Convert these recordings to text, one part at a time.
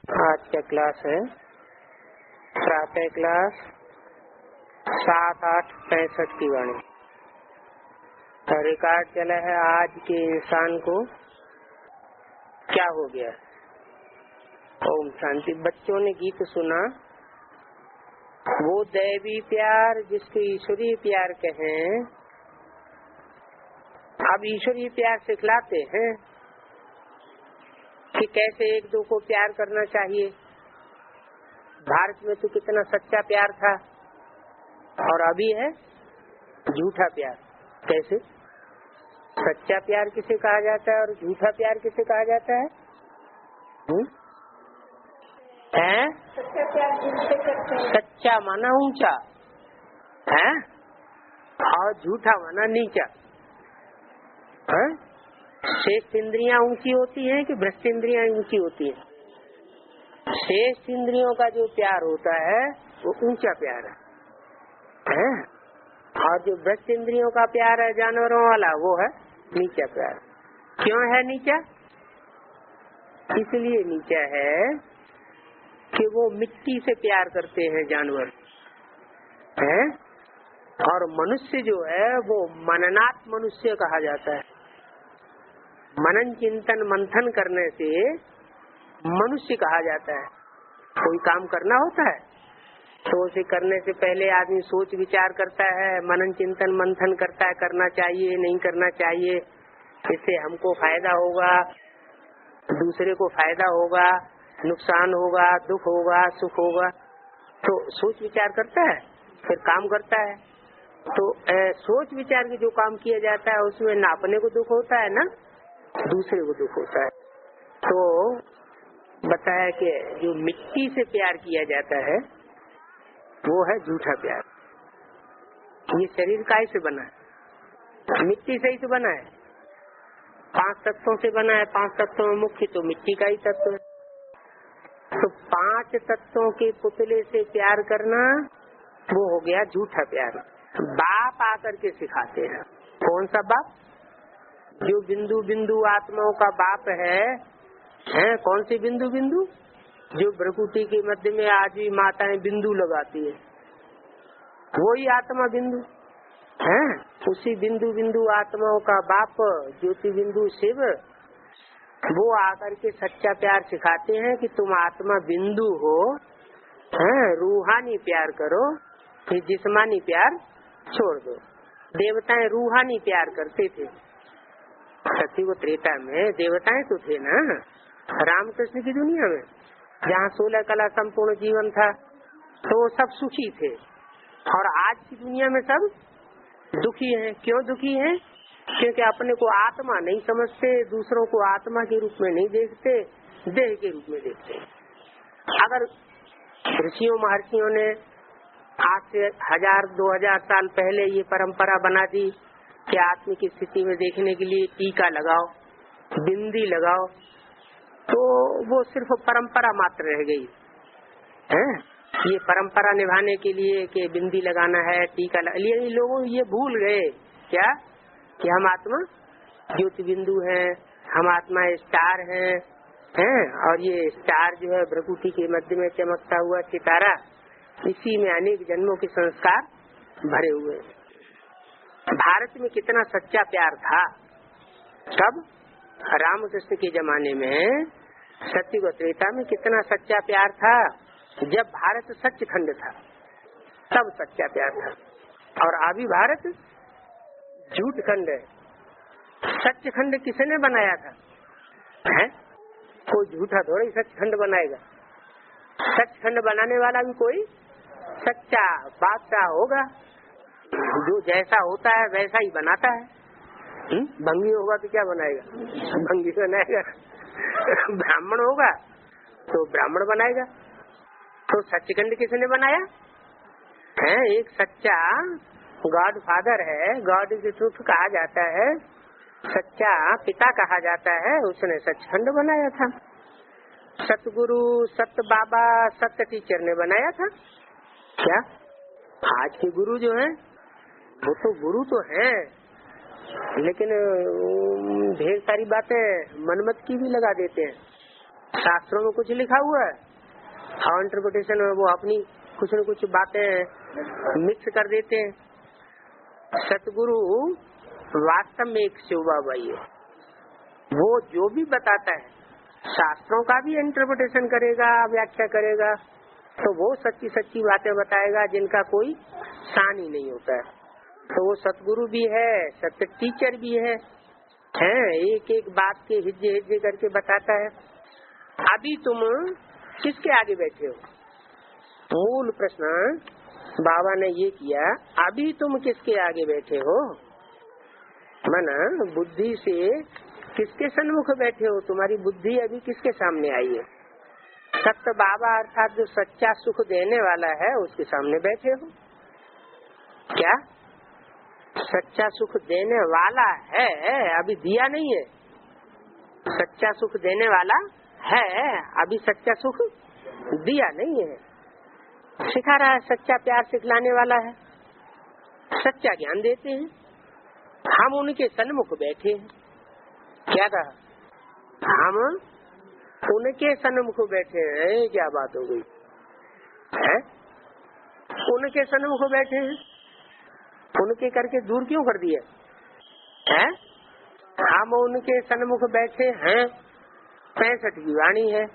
आज का क्लास है प्रातः क्लास 7/8/65 की वाणी। रिकॉर्ड चला है आज के इंसान को क्या हो गया। ओम शांति। बच्चों ने गीत सुना, वो दैवी प्यार जिसको ईश्वरीय प्यार कहें, अब ईश्वरीय प्यार सिखलाते हैं कि कैसे एक दो को प्यार करना चाहिए। भारत में तो कितना सच्चा प्यार था और अभी है झूठा प्यार। कैसे सच्चा प्यार किसे कहा जाता है और झूठा प्यार किसे कहा जाता है? सच्चा प्यार जिनसे करते हैं, सच्चा माना ऊंचा है और झूठा माना नीचा है। श्रेष्ठ इंद्रियां ऊंची होती हैं कि भ्रष्ट इंद्रियां ऊंची होती हैं? श्रेष्ठ इंद्रियों का जो प्यार होता है वो ऊंचा प्यार है और जो भ्रष्ट इंद्रियों का प्यार है जानवरों वाला वो है नीचा प्यार। क्यों है नीचा? इसलिए नीचा है कि वो मिट्टी से प्यार करते हैं जानवर है और मनुष्य जो है वो मननात् मनुष्य कहा जाता है। मनन चिंतन मंथन करने से मनुष्य कहा जाता है। कोई काम करना होता है तो उसे करने से पहले आदमी सोच विचार करता है, मनन चिंतन मंथन करता है, करना चाहिए नहीं करना चाहिए, इससे हमको फायदा होगा, दूसरे को फायदा होगा, नुकसान होगा, दुख होगा, सुख होगा, तो सोच विचार करता है फिर काम करता है। तो सोच विचार के जो काम किया जाता है उसमें ना अपने को दुख होता है ना दूसरे को दुख होता है। तो बताया कि जो मिट्टी से प्यार किया जाता है वो है झूठा प्यार। ये शरीर काय से बना है? मिट्टी से ही तो बना है। 5 तत्वों से बना है। 5 तत्वों में मुख्य तो मिट्टी का ही तत्व है। तो 5 तत्वों के पुतले से प्यार करना वो हो गया झूठा प्यार। बाप आकर के सिखाते हैं। कौन सा बाप? जो बिंदु बिंदु आत्माओं का बाप है कौन सी बिंदु बिंदु? जो भ्रकुटी के मध्य में आज भी माताएं बिंदु लगाती है वही आत्मा बिंदु है। उसी बिंदु बिंदु आत्माओं का बाप ज्योति बिंदु शिव वो आकर के सच्चा प्यार सिखाते हैं कि तुम आत्मा बिंदु हो, रूहानी प्यार करो, फिर जिस्मानी प्यार छोड़ दो। देवताएं रूहानी प्यार करते थे। सत्युग त्रेता में देवताएं तो थे ना रामकृष्ण की दुनिया में, जहाँ 16 कला संपूर्ण जीवन था, तो वो सब सुखी थे। और आज की दुनिया में सब दुखी हैं। क्यों दुखी हैं? क्योंकि अपने को आत्मा नहीं समझते, दूसरों को आत्मा के रूप में नहीं देखते, देह के रूप में देखते। अगर ऋषियों महर्षियों ने आज से 1000-2000 साल पहले ये परंपरा बना दी कि आत्मा की स्थिति में देखने के लिए टीका लगाओ, बिंदी लगाओ, तो वो सिर्फ परंपरा मात्र रह गई है। ये परंपरा निभाने के लिए कि बिंदी लगाना है, टीका ये लोगों ये भूल गए क्या कि हम आत्मा ज्योति बिंदु हैं, हम आत्मा स्टार हैं और ये स्टार जो है भ्रकुटी के मध्य में चमकता हुआ सितारा, इसी में अनेक जन्मों के संस्कार भरे हुए। भारत में कितना सच्चा प्यार था तब रामकृष्ण के जमाने में, सत्युग त्रेता में कितना सच्चा प्यार था। जब भारत सचखंड था तब सच्चा प्यार था और अभी भारत झूठ खंड है। सचखंड किसने बनाया था? कोई झूठा थोड़ा ही सचखंड बनाएगा। सचखंड बनाने वाला भी कोई सच्चा बादशाह होगा, जो जैसा होता है वैसा ही बनाता है। भंगी होगा तो क्या बनाएगा? भंगी बनाएगा। ब्राह्मण होगा तो ब्राह्मण बनाएगा। तो सचखंड किसने बनाया है? एक सच्चा गॉड फादर है, गॉड के ट्रुथ कहा जाता है, सच्चा पिता कहा जाता है, उसने सचखंड बनाया था। सतगुरु, सत बाबा, सत्य टीचर ने बनाया था क्या? आज के गुरु जो हैं वो तो गुरु तो हैं, लेकिन ढेर सारी बातें मनमत की भी लगा देते हैं। शास्त्रों में कुछ लिखा हुआ है और इंटरप्रिटेशन में वो अपनी कुछ न कुछ बातें मिक्स कर देते हैं। सतगुरु वास्तव में एक शिव बाबा ही है। वो जो भी बताता है शास्त्रों का भी इंटरप्रिटेशन करेगा, व्याख्या करेगा, तो वो सच्ची सच्ची बातें बताएगा जिनका कोई शान ही नहीं होता है। तो वो सतगुरु भी है, सत्य टीचर भी है, एक एक बात के हिज्जे हिज्जे करके बताता है। अभी तुम किसके आगे बैठे हो? मूल प्रश्न बाबा ने ये किया, अभी तुम किसके आगे बैठे हो? मना बुद्धि से किसके सन्मुख बैठे हो? तुम्हारी बुद्धि अभी किसके सामने आई है? सत्य बाबा अर्थात जो सच्चा सुख देने वाला है उसके सामने बैठे हो क्या? सच्चा सुख देने वाला है, अभी दिया नहीं है। सच्चा सुख देने वाला है, अभी सच्चा सुख दिया नहीं है। सिखा रहा है, सच्चा प्यार सिखलाने वाला है, सच्चा ज्ञान देते हैं। हम उनके सन्मुख बैठे हैं। क्या कहा? हम उनके सन्मुख बैठे हैं। क्या बात हो गई है? उनके सन्मुख बैठे हैं, उनके करके दूर क्यों कर दिया है? हम उनके सन्मुख बैठे हैं। 65 की वाणी है,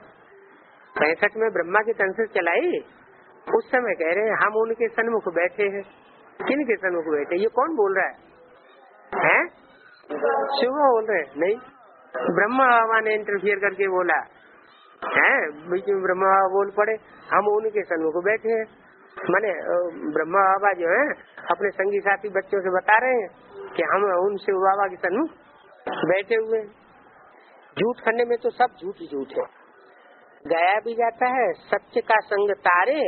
65 में ब्रह्मा की तन से चलाई। उस समय कह रहे हैं हम उनके सन्मुख बैठे हैं। किन के सन्मुख बैठे? ये कौन बोल रहा है? शिव बोल रहे हैं? नहीं, ब्रह्मा बाबा ने इंटरफियर करके बोला है। बीच में ब्रह्मा बाबा बोल पड़े, हम उनके सन्मुख बैठे हैं। माने ब्रह्मा बाबा जो है अपने संगी साथी बच्चों से बता रहे हैं कि हम उन शिव बाबा के सन्मुख बैठे हुए हैं। झूठ करने में तो सब झूठ ही झूठ है। गाया भी जाता है, सत्य का संग तारे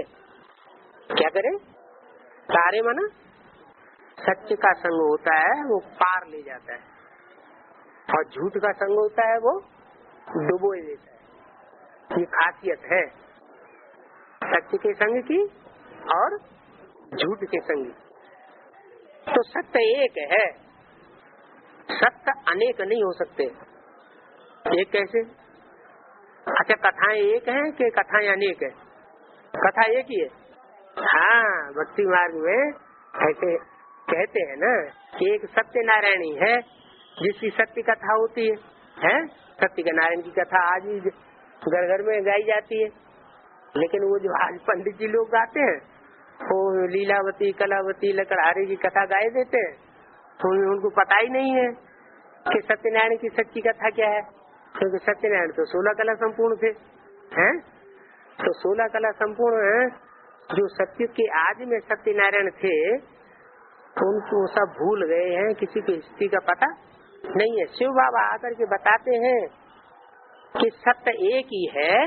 क्या करे? तारे माना सत्य का संग होता है वो पार ले जाता है, और झूठ का संग होता है वो डुबो देता है। ये खासियत है सत्य के संग की और झूठ के संग। तो सत्य एक है, सत्य अनेक नहीं हो सकते। एक कैसे? अच्छा, कथाएं एक हैं कि कथाएं अनेक है? कथा एक ही है। हाँ, भक्ति मार्ग में ऐसे कहते हैं ना कि एक सत्य नारायणी है जिसकी सत्य कथा होती है। सत्य नारायण की कथा आज भी घर घर में गाई जाती है, लेकिन वो जो आज पंडित जी लोग गाते हैं वो लीलावती कलावती लकड़हारे की कथा गाए देते हैं, तो उनको पता ही नहीं है कि सत्यनारायण की सच्ची कथा क्या है। क्योंकि सत्यनारायण तो 16 कला संपूर्ण थे, हैं? तो 16 कला संपूर्ण है जो सत्य के आदि में सत्यनारायण थे, तो उनको सब भूल गए हैं, किसी की स्थिति का पता नहीं है। शिव बाबा आकर के बताते हैं कि सत्य एक ही है,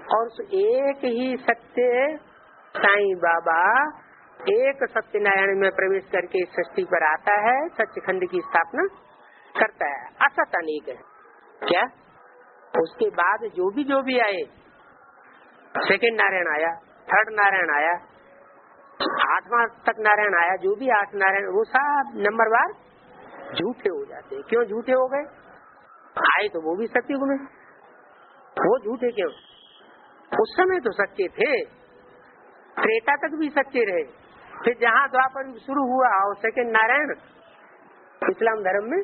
और उस एक ही सत्य साईं बाबा एक सत्यनारायण में प्रवेश करके सृष्टि पर आता है, सच्चखंड की स्थापना करता है। असत अनेक है क्या? उसके बाद जो भी आए, सेकंड नारायण आया, थर्ड नारायण आया, 8वां तक नारायण आया, जो भी 8 नारायण, वो सब नंबरवार झूठे हो जाते हैं। क्यों झूठे हो गए? आए तो वो भी सत्युग में, वो झूठे क्यों? उस समय तो सच्चे थे, त्रेता तक भी सच्चे रहे, फिर जहाँ द्वापर शुरू हुआ और सेकंड नारायण इस्लाम धर्म में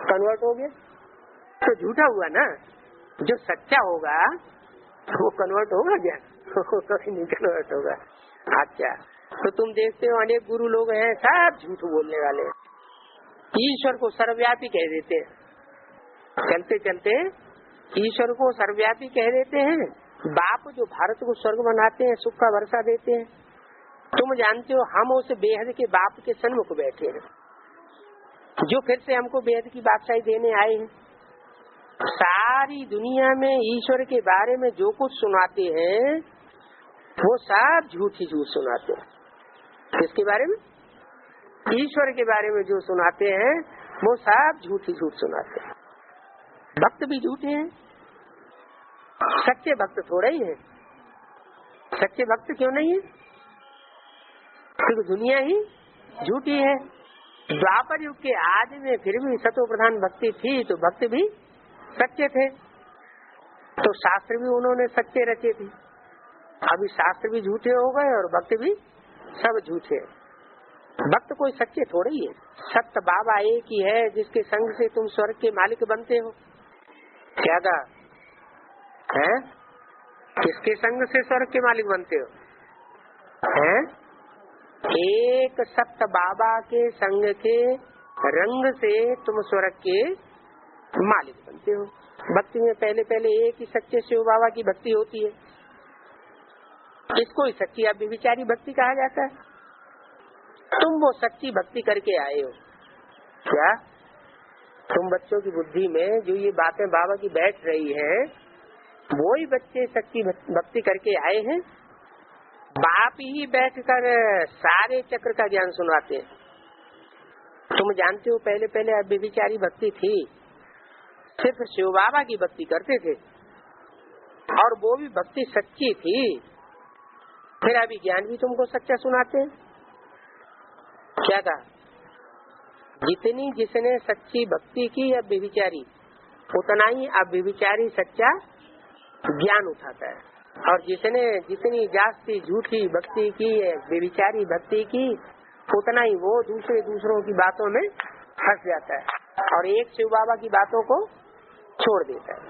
कन्वर्ट हो गया, तो झूठा हुआ ना। जो सच्चा होगा वो कन्वर्ट होगा क्या? कभी नहीं कन्वर्ट होगा। अच्छा, तो तुम देखते हो अनेक गुरु लोग हैं सब झूठ बोलने वाले, ईश्वर को सर्वव्यापी कह देते हैं, चलते चलते ईश्वर को सर्वव्यापी कह देते हैं। बाप जो भारत को स्वर्ग बनाते हैं, सुख का वर्षा देते हैं, तुम जानते हो हम उस बेहद के बाप के सन्मुख बैठे हैं, जो फिर से हमको बेहद की बादशाही देने आए हैं। सारी दुनिया में ईश्वर के बारे में जो कुछ सुनाते हैं वो सब झूठ ही झूठ सुनाते हैं। किसके बारे में? ईश्वर के बारे में जो सुनाते हैं वो सब झूठ ही झूठ सुनाते हैं। भक्त भी झूठे हैं, सच्चे भक्त थोड़े ही हैं। सच्चे भक्त क्यों नहीं है? क्योंकि दुनिया ही झूठी है। द्वापर युग के आदि में फिर भी सतो प्रधान भक्ति थी, तो भक्त भी सच्चे थे। तो तो शास्त्र भी उन्होंने सच्चे रचे थे। अभी शास्त्र भी झूठे हो गए और भक्त भी सब झूठे। भक्त कोई सच्चे थोड़े ही है। सत्य बाबा एक ही है जिसके संग से तुम स्वर्ग के मालिक बनते हो। क्या कहा है? किसके संग से स्वर्ग के मालिक बनते हो? हैं? एक सत्य बाबा के संग के रंग से तुम स्वर्ग के मालिक बनते हो। भक्ति में पहले पहले एक ही सच्चे शिव बाबा की भक्ति होती है। इसको ही सच्ची अव्यभिचारी भक्ति कहा जाता है। तुम वो सच्ची भक्ति करके आए हो क्या? तुम बच्चों की बुद्धि में जो ये बातें बाबा की बैठ रही है, वो ही बच्चे सच्ची भक्ति करके आए हैं। बाप ही बैठकर सारे चक्र का ज्ञान सुनाते हैं। तुम जानते हो पहले पहले अव्यभिचारी भक्ति थी, सिर्फ शिव बाबा की भक्ति करते थे और वो भी भक्ति सच्ची थी। फिर अभी ज्ञान भी तुमको सच्चा सुनाते हैं। क्या कहा? जितनी जिसने सच्ची भक्ति की अव्यभिचारी, उतना ही अव्यभिचारी सच्चा ज्ञान उठाता है। और जिसने जितनी जास्ती झूठी भक्ति की, व्यभिचारी भक्ति की, उतना ही वो दूसरों की बातों में फंस जाता है और एक शिव बाबा की बातों को छोड़ देता है।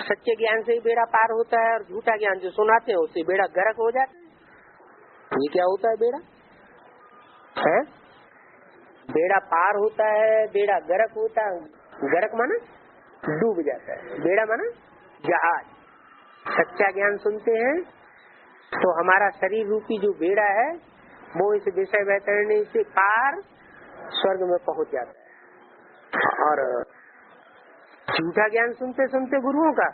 सच्चे ज्ञान से ही बेड़ा पार होता है और झूठा ज्ञान जो सुनाते हैं उससे बेड़ा गर्क हो जाता है। ये क्या होता है? बेड़ा है, बेड़ा पार होता है, बेड़ा गर्क होता है। गर्क माना डूब जाता है, बेड़ा माना जहाज। सच्चा ज्ञान सुनते हैं तो हमारा शरीर रूपी जो बेड़ा है वो इस विषय वैतरणी से पार स्वर्ग में पहुंच जाता है। और झूठा ज्ञान सुनते सुनते गुरुओं का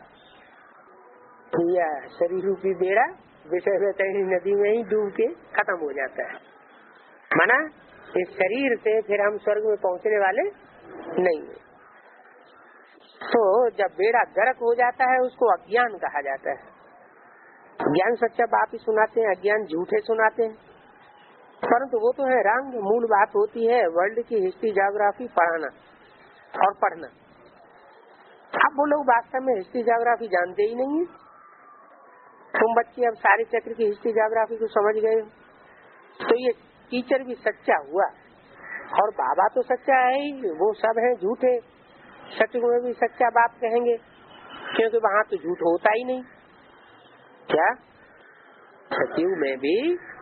यह शरीर रूपी बेड़ा विषय वैतरणी नदी में ही डूब के खत्म हो जाता है। माना इस शरीर से फिर हम स्वर्ग में पहुंचने वाले नहीं है। तो जब बेड़ा गर्क हो जाता है उसको अज्ञान कहा जाता है। ज्ञान सच्चा बाप ही सुनाते हैं, अज्ञान झूठे सुनाते हैं। परंतु वो तो है रंग। मूल बात होती है वर्ल्ड की हिस्ट्री ज्योग्राफी पढ़ाना और पढ़ना। अब वो लोग वास्तव में हिस्ट्री ज्योग्राफी जानते ही नहीं है। तुम बच्चे अब सारे चक्र की हिस्ट्री ज्योग्राफी को समझ गए हो तो ये टीचर भी सच्चा हुआ और बाबा तो सच्चा है ही। वो सब है झूठे। सतयुग में भी सच्चा बाप कहेंगे क्योंकि वहाँ तो झूठ होता ही नहीं। क्या? सतयुग में भी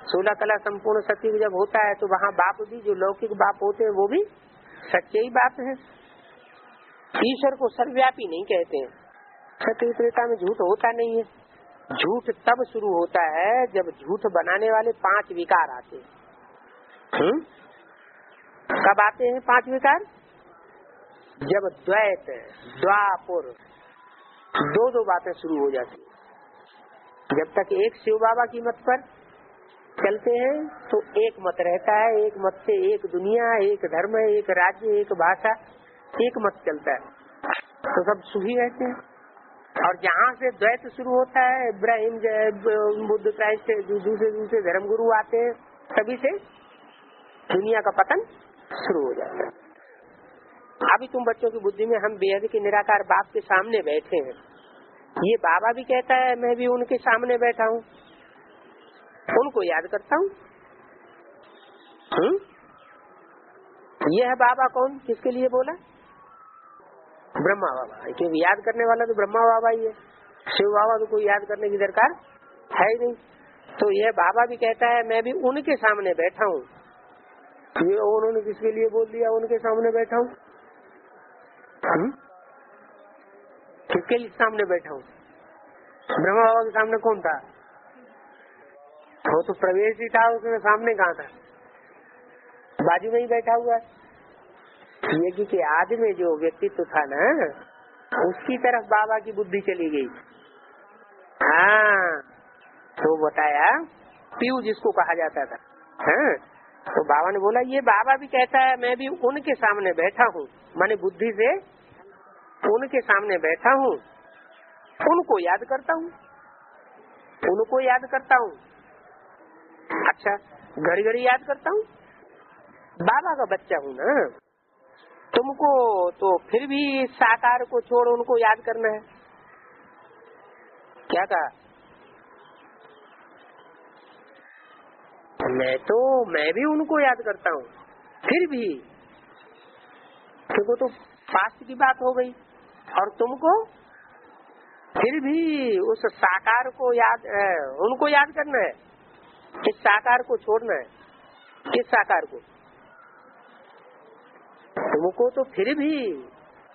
16 कला संपूर्ण सतयुग जब होता है तो वहाँ बाप भी जो लौकिक बाप होते हैं वो भी सच्चे ही बाप है। ईश्वर को सर्वव्यापी नहीं कहते हैं। सतयुग त्रेता में झूठ होता नहीं है। झूठ तब शुरू होता है जब झूठ बनाने वाले 5 विकार आते हैं। कब आते हैं 5 विकार? जब द्वैत, द्वापुर, दो बातें शुरू हो जाती है। जब तक एक शिव बाबा की मत पर चलते हैं तो एक मत रहता है। एक मत से एक दुनिया, एक धर्म, एक राज्य, एक भाषा, एक मत चलता है तो सब सुखी रहते हैं। और जहाँ से द्वैत शुरू होता है, इब्राहिम, बुद्ध, क्राइस्ट, दूसरे धर्मगुरु आते हैं, तभी से दुनिया का पतन शुरू हो जाता है। अभी तुम बच्चों की बुद्धि में हम बेहद के निराकार बाप के सामने बैठे हैं। ये बाबा भी कहता है मैं भी उनके सामने बैठा हूँ, उनको याद करता हूँ। ये है बाबा कौन? किसके लिए बोला? ब्रह्मा बाबा। क्योंकि याद करने वाला तो ब्रह्मा बाबा ही है। शिव बाबा तो कोई याद करने की दरकार है ही नहीं। तो यह बाबा भी कहता है मैं भी उनके सामने बैठा हूँ। ये उन्होंने किसके लिए बोल दिया उनके सामने बैठा हूँ? किसके लिए सामने बैठा हूँ? ब्रह्मा बाबा के सामने कौन था? वो तो प्रवेश ही था, उसमें सामने कहाँ था? बाजू में ही बैठा हुआ है। यज्ञ के आदि में जो व्यक्तित्व था ना, उसकी तरफ बाबा की बुद्धि चली गई। हाँ, तो बताया पीयू जिसको कहा जाता था। हाँ, तो बाबा ने बोला ये बाबा भी कहता है मैं भी उनके सामने बैठा हूँ, माने बुद्धि से उनके सामने बैठा हूँ, उनको याद करता हूँ, उनको याद करता हूँ। अच्छा, घड़ी घड़ी याद करता हूँ, बाबा का बच्चा हूँ ना। तुमको तो फिर भी साकार को छोड़ उनको याद करना है। क्या कहा? मैं भी उनको याद करता हूँ, फिर भी देखो तो पास्ट की बात हो गई, और तुमको फिर भी उस साकार को याद उनको याद करना है, इस साकार को छोड़ना है। किस साकार को? तुमको तो फिर भी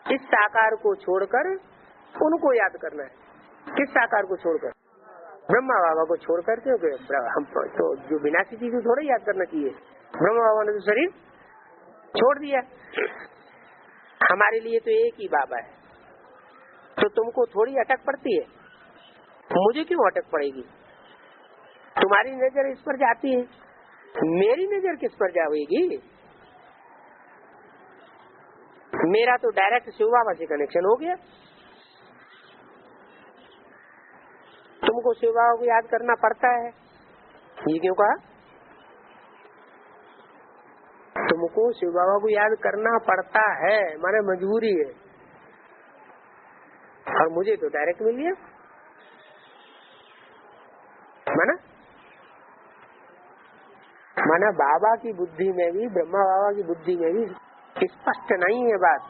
इस साकार को छोड़कर उनको याद करना है। किस साकार को छोड़कर? ब्रह्मा बाबा को छोड़कर। क्योंकि हम तो जो विनाशी चीज थोड़ा याद करना चाहिए। ब्रह्मा बाबा ने तो शरीर छोड़ दिया, हमारे लिए तो एक ही बाबा है, तो तुमको थोड़ी अटक पड़ती है। मुझे क्यों अटक पड़ेगी? तुम्हारी नजर इस पर जाती है, मेरी नजर किस पर जाएगी? मेरा तो डायरेक्ट शिव बाबा से कनेक्शन हो गया। तुमको शिव बाबा को याद करना पड़ता है, ये क्यों कहा? तुमको शिव बाबा को याद करना पड़ता है, माने मजबूरी है, और मुझे तो डायरेक्ट मिल गया। माना बाबा की बुद्धि में भी, ब्रह्मा बाबा की बुद्धि में भी स्पष्ट नहीं है बात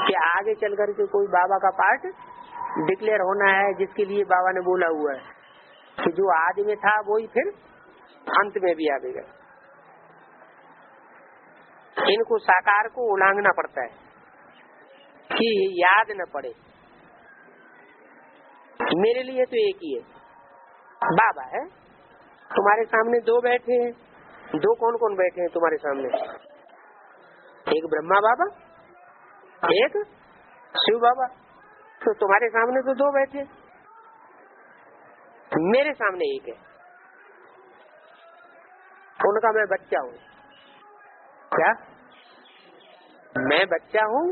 कि आगे चल करके कोई बाबा का पार्ट डिक्लेयर होना है, जिसके लिए बाबा ने बोला हुआ है कि जो आदि में था वही फिर अंत में भी आएगा। इनको साकार को उल्लांघना पड़ता है कि याद न पड़े। मेरे लिए तो एक ही है, बाबा है। तुम्हारे सामने दो बैठे हैं, दो कौन कौन बैठे हैं तुम्हारे सामने? एक ब्रह्मा बाबा, एक शिव बाबा। तो तुम्हारे सामने तो दो बैठे, मेरे सामने एक है। उनका मैं बच्चा हूँ। क्या? मैं बच्चा हूँ,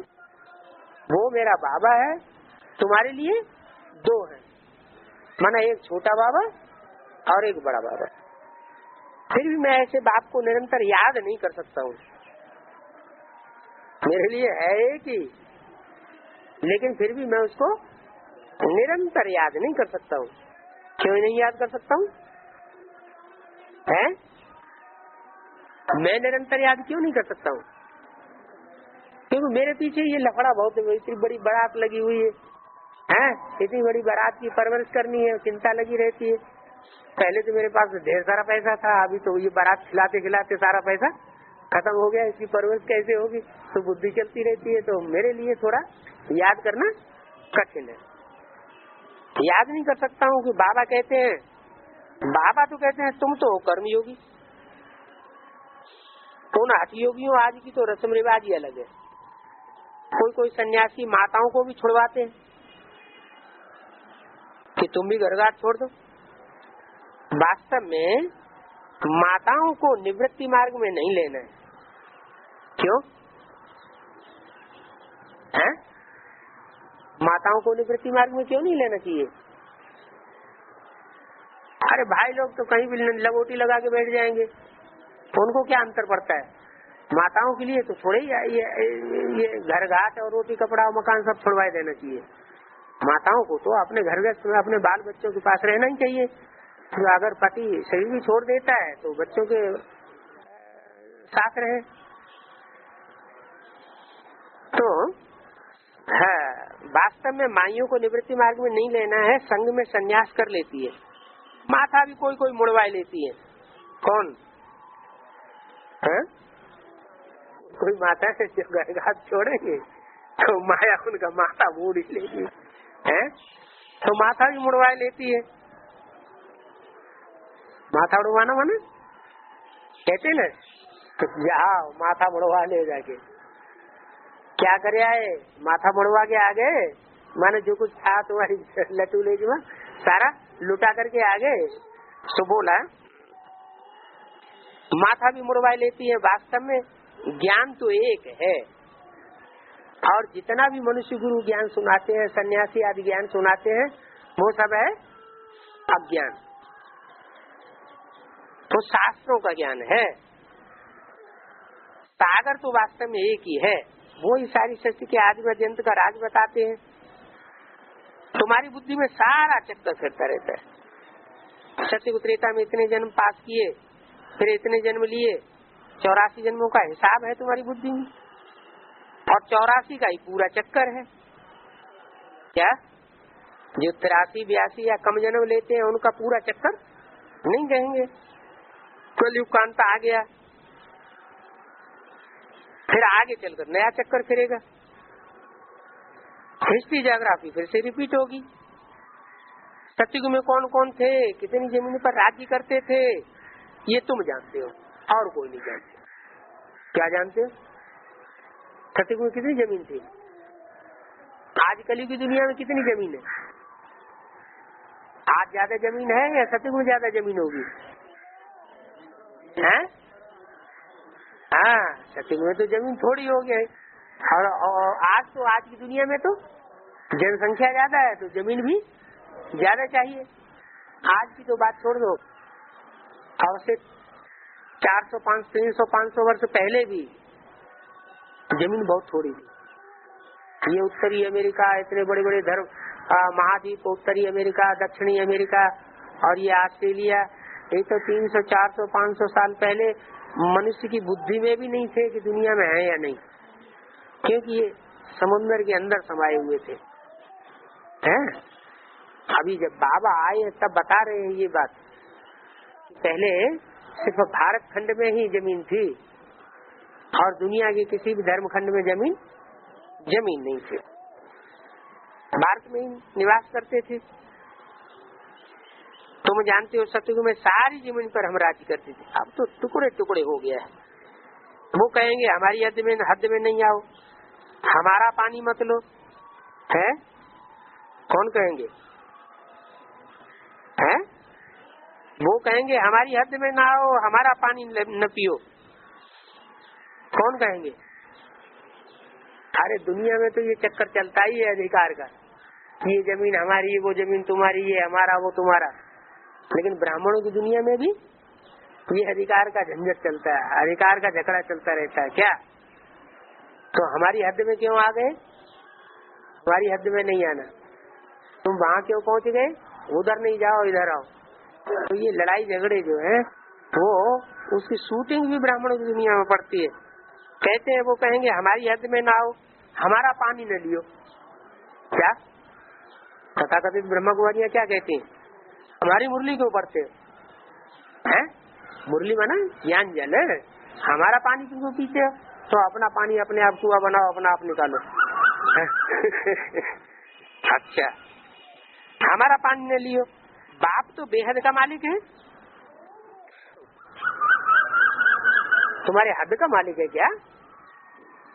वो मेरा बाबा है। तुम्हारे लिए दो है, माना एक छोटा बाबा और एक बड़ा बाबा। फिर भी मैं ऐसे बाप को निरंतर याद नहीं कर सकता हूँ। मेरे लिए है एक ही, लेकिन फिर भी मैं उसको निरंतर याद नहीं कर सकता हूँ। क्यों नहीं याद कर सकता हूँ? मैं निरंतर याद क्यों नहीं कर सकता हूँ? क्योंकि मेरे पीछे ये लफड़ा बहुत है। इतनी बड़ी बारात लगी हुई है, इतनी बड़ी बारात की परवरिश करनी है, चिंता लगी रहती है। पहले तो मेरे पास ढेर सारा पैसा था, अभी तो ये बारात खिलाते खिलाते सारा पैसा खत्म हो गया। इसकी परवरिश कैसे होगी? तो बुद्धि चलती रहती है। तो मेरे लिए थोड़ा याद करना कठिन है। याद नहीं कर सकता हूँ कि बाबा कहते हैं, बाबा तो कहते हैं तुम तो कर्मयोगी। उन हठ योगियों आज की तो रस्म रिवाज ही अलग है। कोई कोई सन्यासी माताओं को भी छुड़वाते हैं कि तुम भी घरघाट छोड़ दो। वास्तव में माताओं को निवृत्ति मार्ग में नहीं लेना है। क्यों है? माताओं को निवृत्ति मार्ग में क्यों नहीं लेना चाहिए? अरे भाई लोग तो कहीं भी लगोटी लगा के बैठ जाएंगे, तो उनको क्या अंतर पड़ता है? माताओं के लिए तो थोड़े ही ये घर घाट और रोटी कपड़ा और मकान सब छुड़वाए देना चाहिए। माताओं को तो अपने घर में अपने बाल बच्चों के पास रहना ही चाहिए। तो अगर पति शरीर भी छोड़ देता है तो बच्चों के साथ रहे। तो वास्तव में माइयों को निवृत्ति मार्ग में नहीं लेना है, संग में संन्यास कर लेती है। माथा भी कोई कोई मुड़वाई लेती है। कौन है? कोई माता है जो घर छोड़ेंगे तो माया उनका माथा मोड़ ही लेगी है, तो माथा भी मुड़वा लेती है। माथा उड़वाना माने कहते न, तो जाओ माथा मुड़वा ले जाके। क्या करे आए? माथा मुड़वा के आ गए, माने जो कुछ था तुम्हारी लटू लेगी में सारा लुटा करके आ गए। तो बोला माथा भी मुड़वा लेती है। वास्तव में ज्ञान तो एक है, और जितना भी मनुष्य गुरु ज्ञान सुनाते हैं, सन्यासी आदि ज्ञान सुनाते हैं, वो सब है अज्ञान। तो शास्त्रों का ज्ञान है। सागर तो वास्तव में एक ही है, वो ही सारी सृष्टि के आदि अत्यंत का राज बताते हैं। तुम्हारी बुद्धि में सारा चक्कर फिरता रहता है। सत्य त्रेता में इतने जन्म पास किए, फिर इतने जन्म लिए, 84 जन्मों का हिसाब है तुम्हारी बुद्धि में, और 84 का ही पूरा चक्कर है। क्या जो 83, 82 या कम जन्म लेते हैं उनका पूरा चक्कर नहीं कहेंगे। कलयुग का अंत आ गया, फिर आगे चलकर नया चक्कर फिरेगा, हिस्ट्री ज्योग्राफी फिर से रिपीट होगी। सतयुग में कौन कौन थे, कितनी जमीन पर राज्य करते थे, ये तुम जानते हो और कोई नहीं जानते। क्या जानते हो? सतयुग में कितनी जमीन थी, आज कलयुग की दुनिया में कितनी जमीन है? आज ज्यादा जमीन है या सतयुग में ज्यादा जमीन होगी? हैं? हाँ, सतयुग में तो जमीन थोड़ी हो गई, और आज की दुनिया में तो जनसंख्या ज्यादा है तो जमीन भी ज्यादा चाहिए। आज की तो बात छोड़ दो, और से 400, 500, 300, 500 वर्ष पहले भी जमीन बहुत थोड़ी थी। ये उत्तरी अमेरिका, इतने बड़े बड़े धर्म महाद्वीप, उत्तरी अमेरिका, दक्षिणी अमेरिका और ये ऑस्ट्रेलिया, ये तो 300, 400, 500 साल पहले मनुष्य की बुद्धि में भी नहीं थे कि दुनिया में है या नहीं, क्योंकि ये समुद्र के अंदर समाये हुए थे। हैं? अभी जब बाबा आए तब बता रहे हैं ये बात, पहले सिर्फ भारत खंड में ही जमीन थी और दुनिया के किसी भी धर्म खंड में जमीन नहीं थी, भारत में ही निवास करते थे। तुम जानते हो सतयुग में सारी जमीन पर हम राज्य करते थे, अब तो टुकड़े टुकड़े हो गया है। वो कहेंगे हमारी हद में नहीं आओ, हमारा पानी मत लो, है? कौन कहेंगे? है? वो कहेंगे हमारी हद में ना आओ, हमारा पानी न पियो, कौन कहेंगे? अरे दुनिया में तो ये चक्कर चलता ही है अधिकार का, ये जमीन हमारी, वो जमीन तुम्हारी, ये हमारा, वो तुम्हारा। लेकिन ब्राह्मणों की दुनिया में भी ये अधिकार का झंझट चलता है, अधिकार का झगड़ा चलता रहता है। क्या तो हमारी हद में क्यों आ गए? हमारी हद में नहीं आना, तुम वहाँ क्यों पहुँच गए? उधर नहीं जाओ, इधर आओ। तो ये लड़ाई झगड़े जो है वो उसकी शूटिंग भी ब्राह्मणों की दुनिया में पड़ती है। कहते हैं, वो कहेंगे हमारी हद में ना आओ, हमारा पानी न लियो। क्या तथाकथित ब्रह्मकुमारियाँ क्या कहती हैं? हमारी मुरली क्यों पढ़ते हैं? मुरली माना ज्ञान जल है, हमारा पानी क्यों पीते हो? तो अपना पानी अपने आप कुआं बनाओ, अपना आप निकालो। अच्छा, हमारा पानी न लियो। बाप तो बेहद का मालिक है, तुम्हारे हद का मालिक है क्या?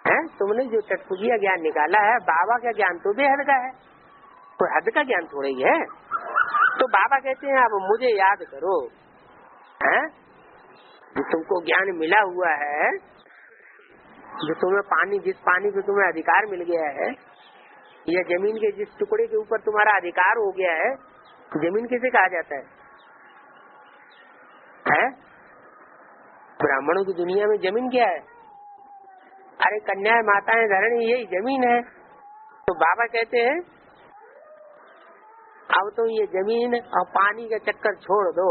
है? तुमने जो चटपुटिया ज्ञान निकाला है, बाबा का ज्ञान तो बेहद का है, तो हद का ज्ञान थोड़ा ही है। तो बाबा कहते हैं अब मुझे याद करो, है? जो तुमको ज्ञान मिला हुआ है, जो तुम्हें पानी, जिस पानी पे तुम्हें अधिकार मिल गया है, या जमीन के जिस टुकड़े के ऊपर तुम्हारा अधिकार हो गया है, जमीन किसे कहा जाता है? ब्राह्मणों की दुनिया में जमीन क्या है? अरे कन्याएं, माताएं, धरणी, यही जमीन है। तो बाबा कहते हैं अब तो ये जमीन और पानी का चक्कर छोड़ दो।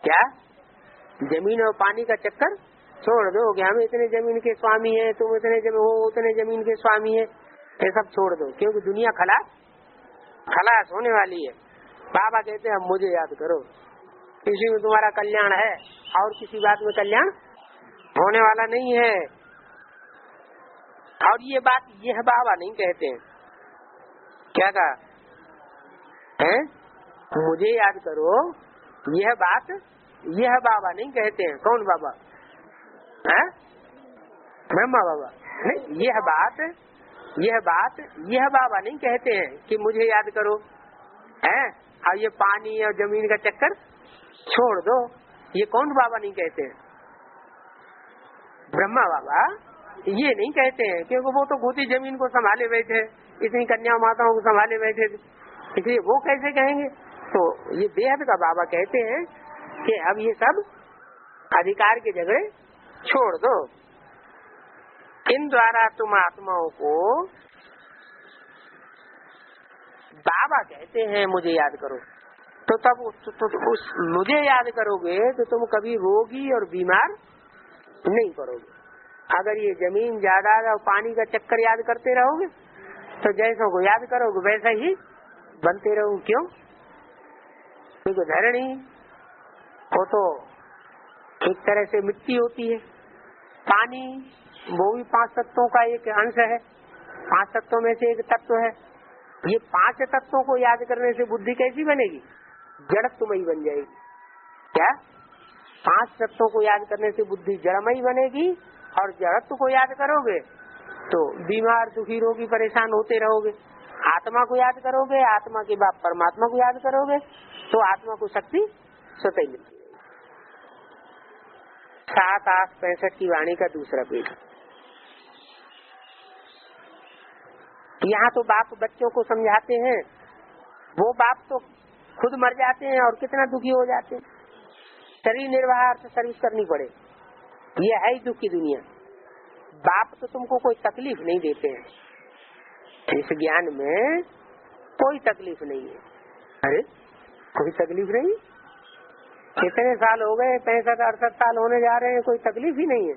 क्या? जमीन और पानी का चक्कर छोड़ दो कि हम इतने जमीन के स्वामी हैं, तुम इतने जमीन, वो उतने जमीन के स्वामी हैं, ये सब छोड़ दो, क्योंकि दुनिया खलास होने वाली है। बाबा कहते हैं अब मुझे याद करो, किसी में तुम्हारा कल्याण है और किसी बात में कल्याण होने वाला नहीं है। और ये बात यह बाबा नहीं कहते हैं। क्या कहा है? मुझे याद करो, यह बात यह बाबा नहीं कहते हैं। कौन बाबा? है? ब्रह्मा बाबा नहीं, यह बात यह बाबा नहीं कहते हैं कि मुझे याद करो, है? और ये पानी और जमीन का चक्कर छोड़ दो, ये कौन बाबा नहीं कहते हैं? ब्रह्मा बाबा ये नहीं कहते हैं, क्योंकि वो तो खुद ही जमीन को संभाले बैठे, इतनी कन्या माताओं को संभाले बैठे थे, इसलिए वो कैसे कहेंगे? तो ये बेहद का बाबा कहते हैं कि अब ये सब अधिकार के झगड़े छोड़ दो, जिन द्वारा तुम आत्माओं को बाबा कहते हैं मुझे याद करो, तो तब उस मुझे याद करोगे तो तुम कभी रोगी और बीमार नहीं पड़ोगे। अगर ये जमीन जायदाद और पानी का चक्कर याद करते रहोगे तो जैसों को याद करोगे वैसा ही बनते रहोगे। क्यों? क्योंकि धरणी वो तो एक तरह से मिट्टी होती है, पानी वो भी 5 तत्वों का एक अंश है, 5 तत्वों में से एक तत्व है। ये 5 तत्वों को याद करने से बुद्धि कैसी बनेगी? जड़त्वमयी बन जाएगी। क्या? 5 तत्वों को याद करने से बुद्धि जड़मयी बनेगी, और जड़त्व को याद करोगे तो बीमार दुखी रोगी परेशान होते रहोगे। आत्मा को याद करोगे, आत्मा के बाद परमात्मा को याद करोगे तो आत्मा को शक्ति स्वतः मिलती है। 7, 8, 65 की वाणी का दूसरा पेज। यहाँ तो बाप बच्चों को समझाते हैं, वो बाप तो खुद मर जाते हैं और कितना दुखी हो जाते हैं। शरीर निर्वाह से सर्विस करनी पड़े, ये है ही दुख की दुनिया। बाप तो तुमको कोई तकलीफ नहीं देते हैं, इस ज्ञान में कोई तकलीफ नहीं है। अरे कोई तकलीफ नहीं? कितने साल हो गए? 65, 68 साल होने जा रहे हैं, कोई तकलीफ ही नहीं है,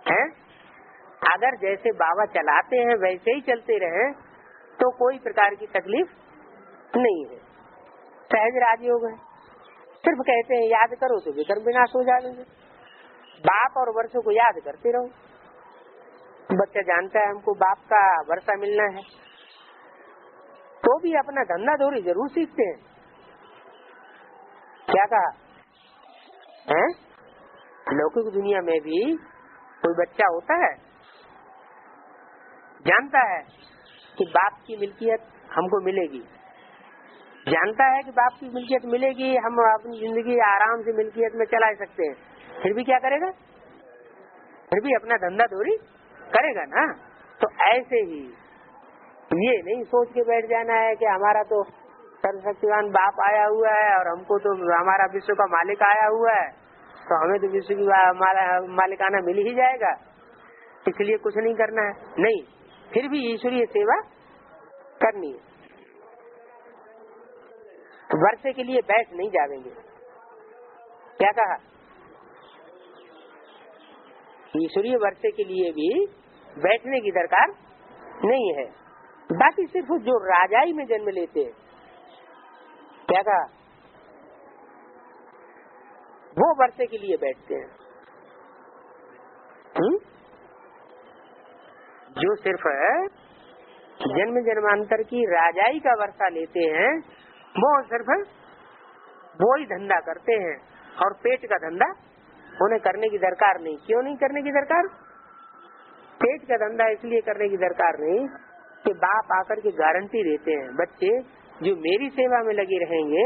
हैं? अगर जैसे बाबा चलाते हैं वैसे ही चलते रहे तो कोई प्रकार की तकलीफ नहीं है, सहज राजी हो गए। सिर्फ कहते हैं याद करो तो विकर्म विनाश हो जाएंगे। बाप और वर्षों को याद करते रहो। बच्चा जानता है हमको बाप का वर्षा मिलना है, तो भी अपना धंधा धोरी जरूर सीखते हैं। क्या कहा है? लौकिक दुनिया में भी कोई बच्चा होता है जानता है कि बाप की मिल्कियत हमको मिलेगी, जानता है कि बाप की मिल्कियत मिलेगी, हम अपनी जिंदगी आराम से मिल्कियत में चला सकते हैं, फिर भी क्या करेगा? फिर भी अपना धंधा धोरी करेगा ना। तो ऐसे ही ये नहीं सोच के बैठ जाना है कि हमारा तो सर्वशक्तिमान बाप आया हुआ है और हमको तो हमारा विश्व का मालिक आया हुआ है, तो हमें तो विश्व की मालिकाना मिल ही जाएगा, इसलिए कुछ नहीं करना है। नहीं, फिर भी ईश्वरीय सेवा करनी है। वर्षे के लिए बैठ नहीं जाएंगे। क्या कहा? ईश्वरीय वर्षे के लिए भी बैठने की दरकार नहीं है। बाकी सिर्फ जो राजाई में जन्म लेते हैं, क्या कहा, वो वर्षे के लिए बैठते हैं। जो सिर्फ जन्म जन्मांतर की राजाई का वर्षा लेते हैं वो सिर्फ वो ही धंधा करते हैं, और पेट का धंधा उन्हें करने की दरकार नहीं। क्यों नहीं करने की दरकार? पेट का धंधा इसलिए करने की दरकार नहीं कि बाप आकर के गारंटी देते हैं बच्चे जो मेरी सेवा में लगे रहेंगे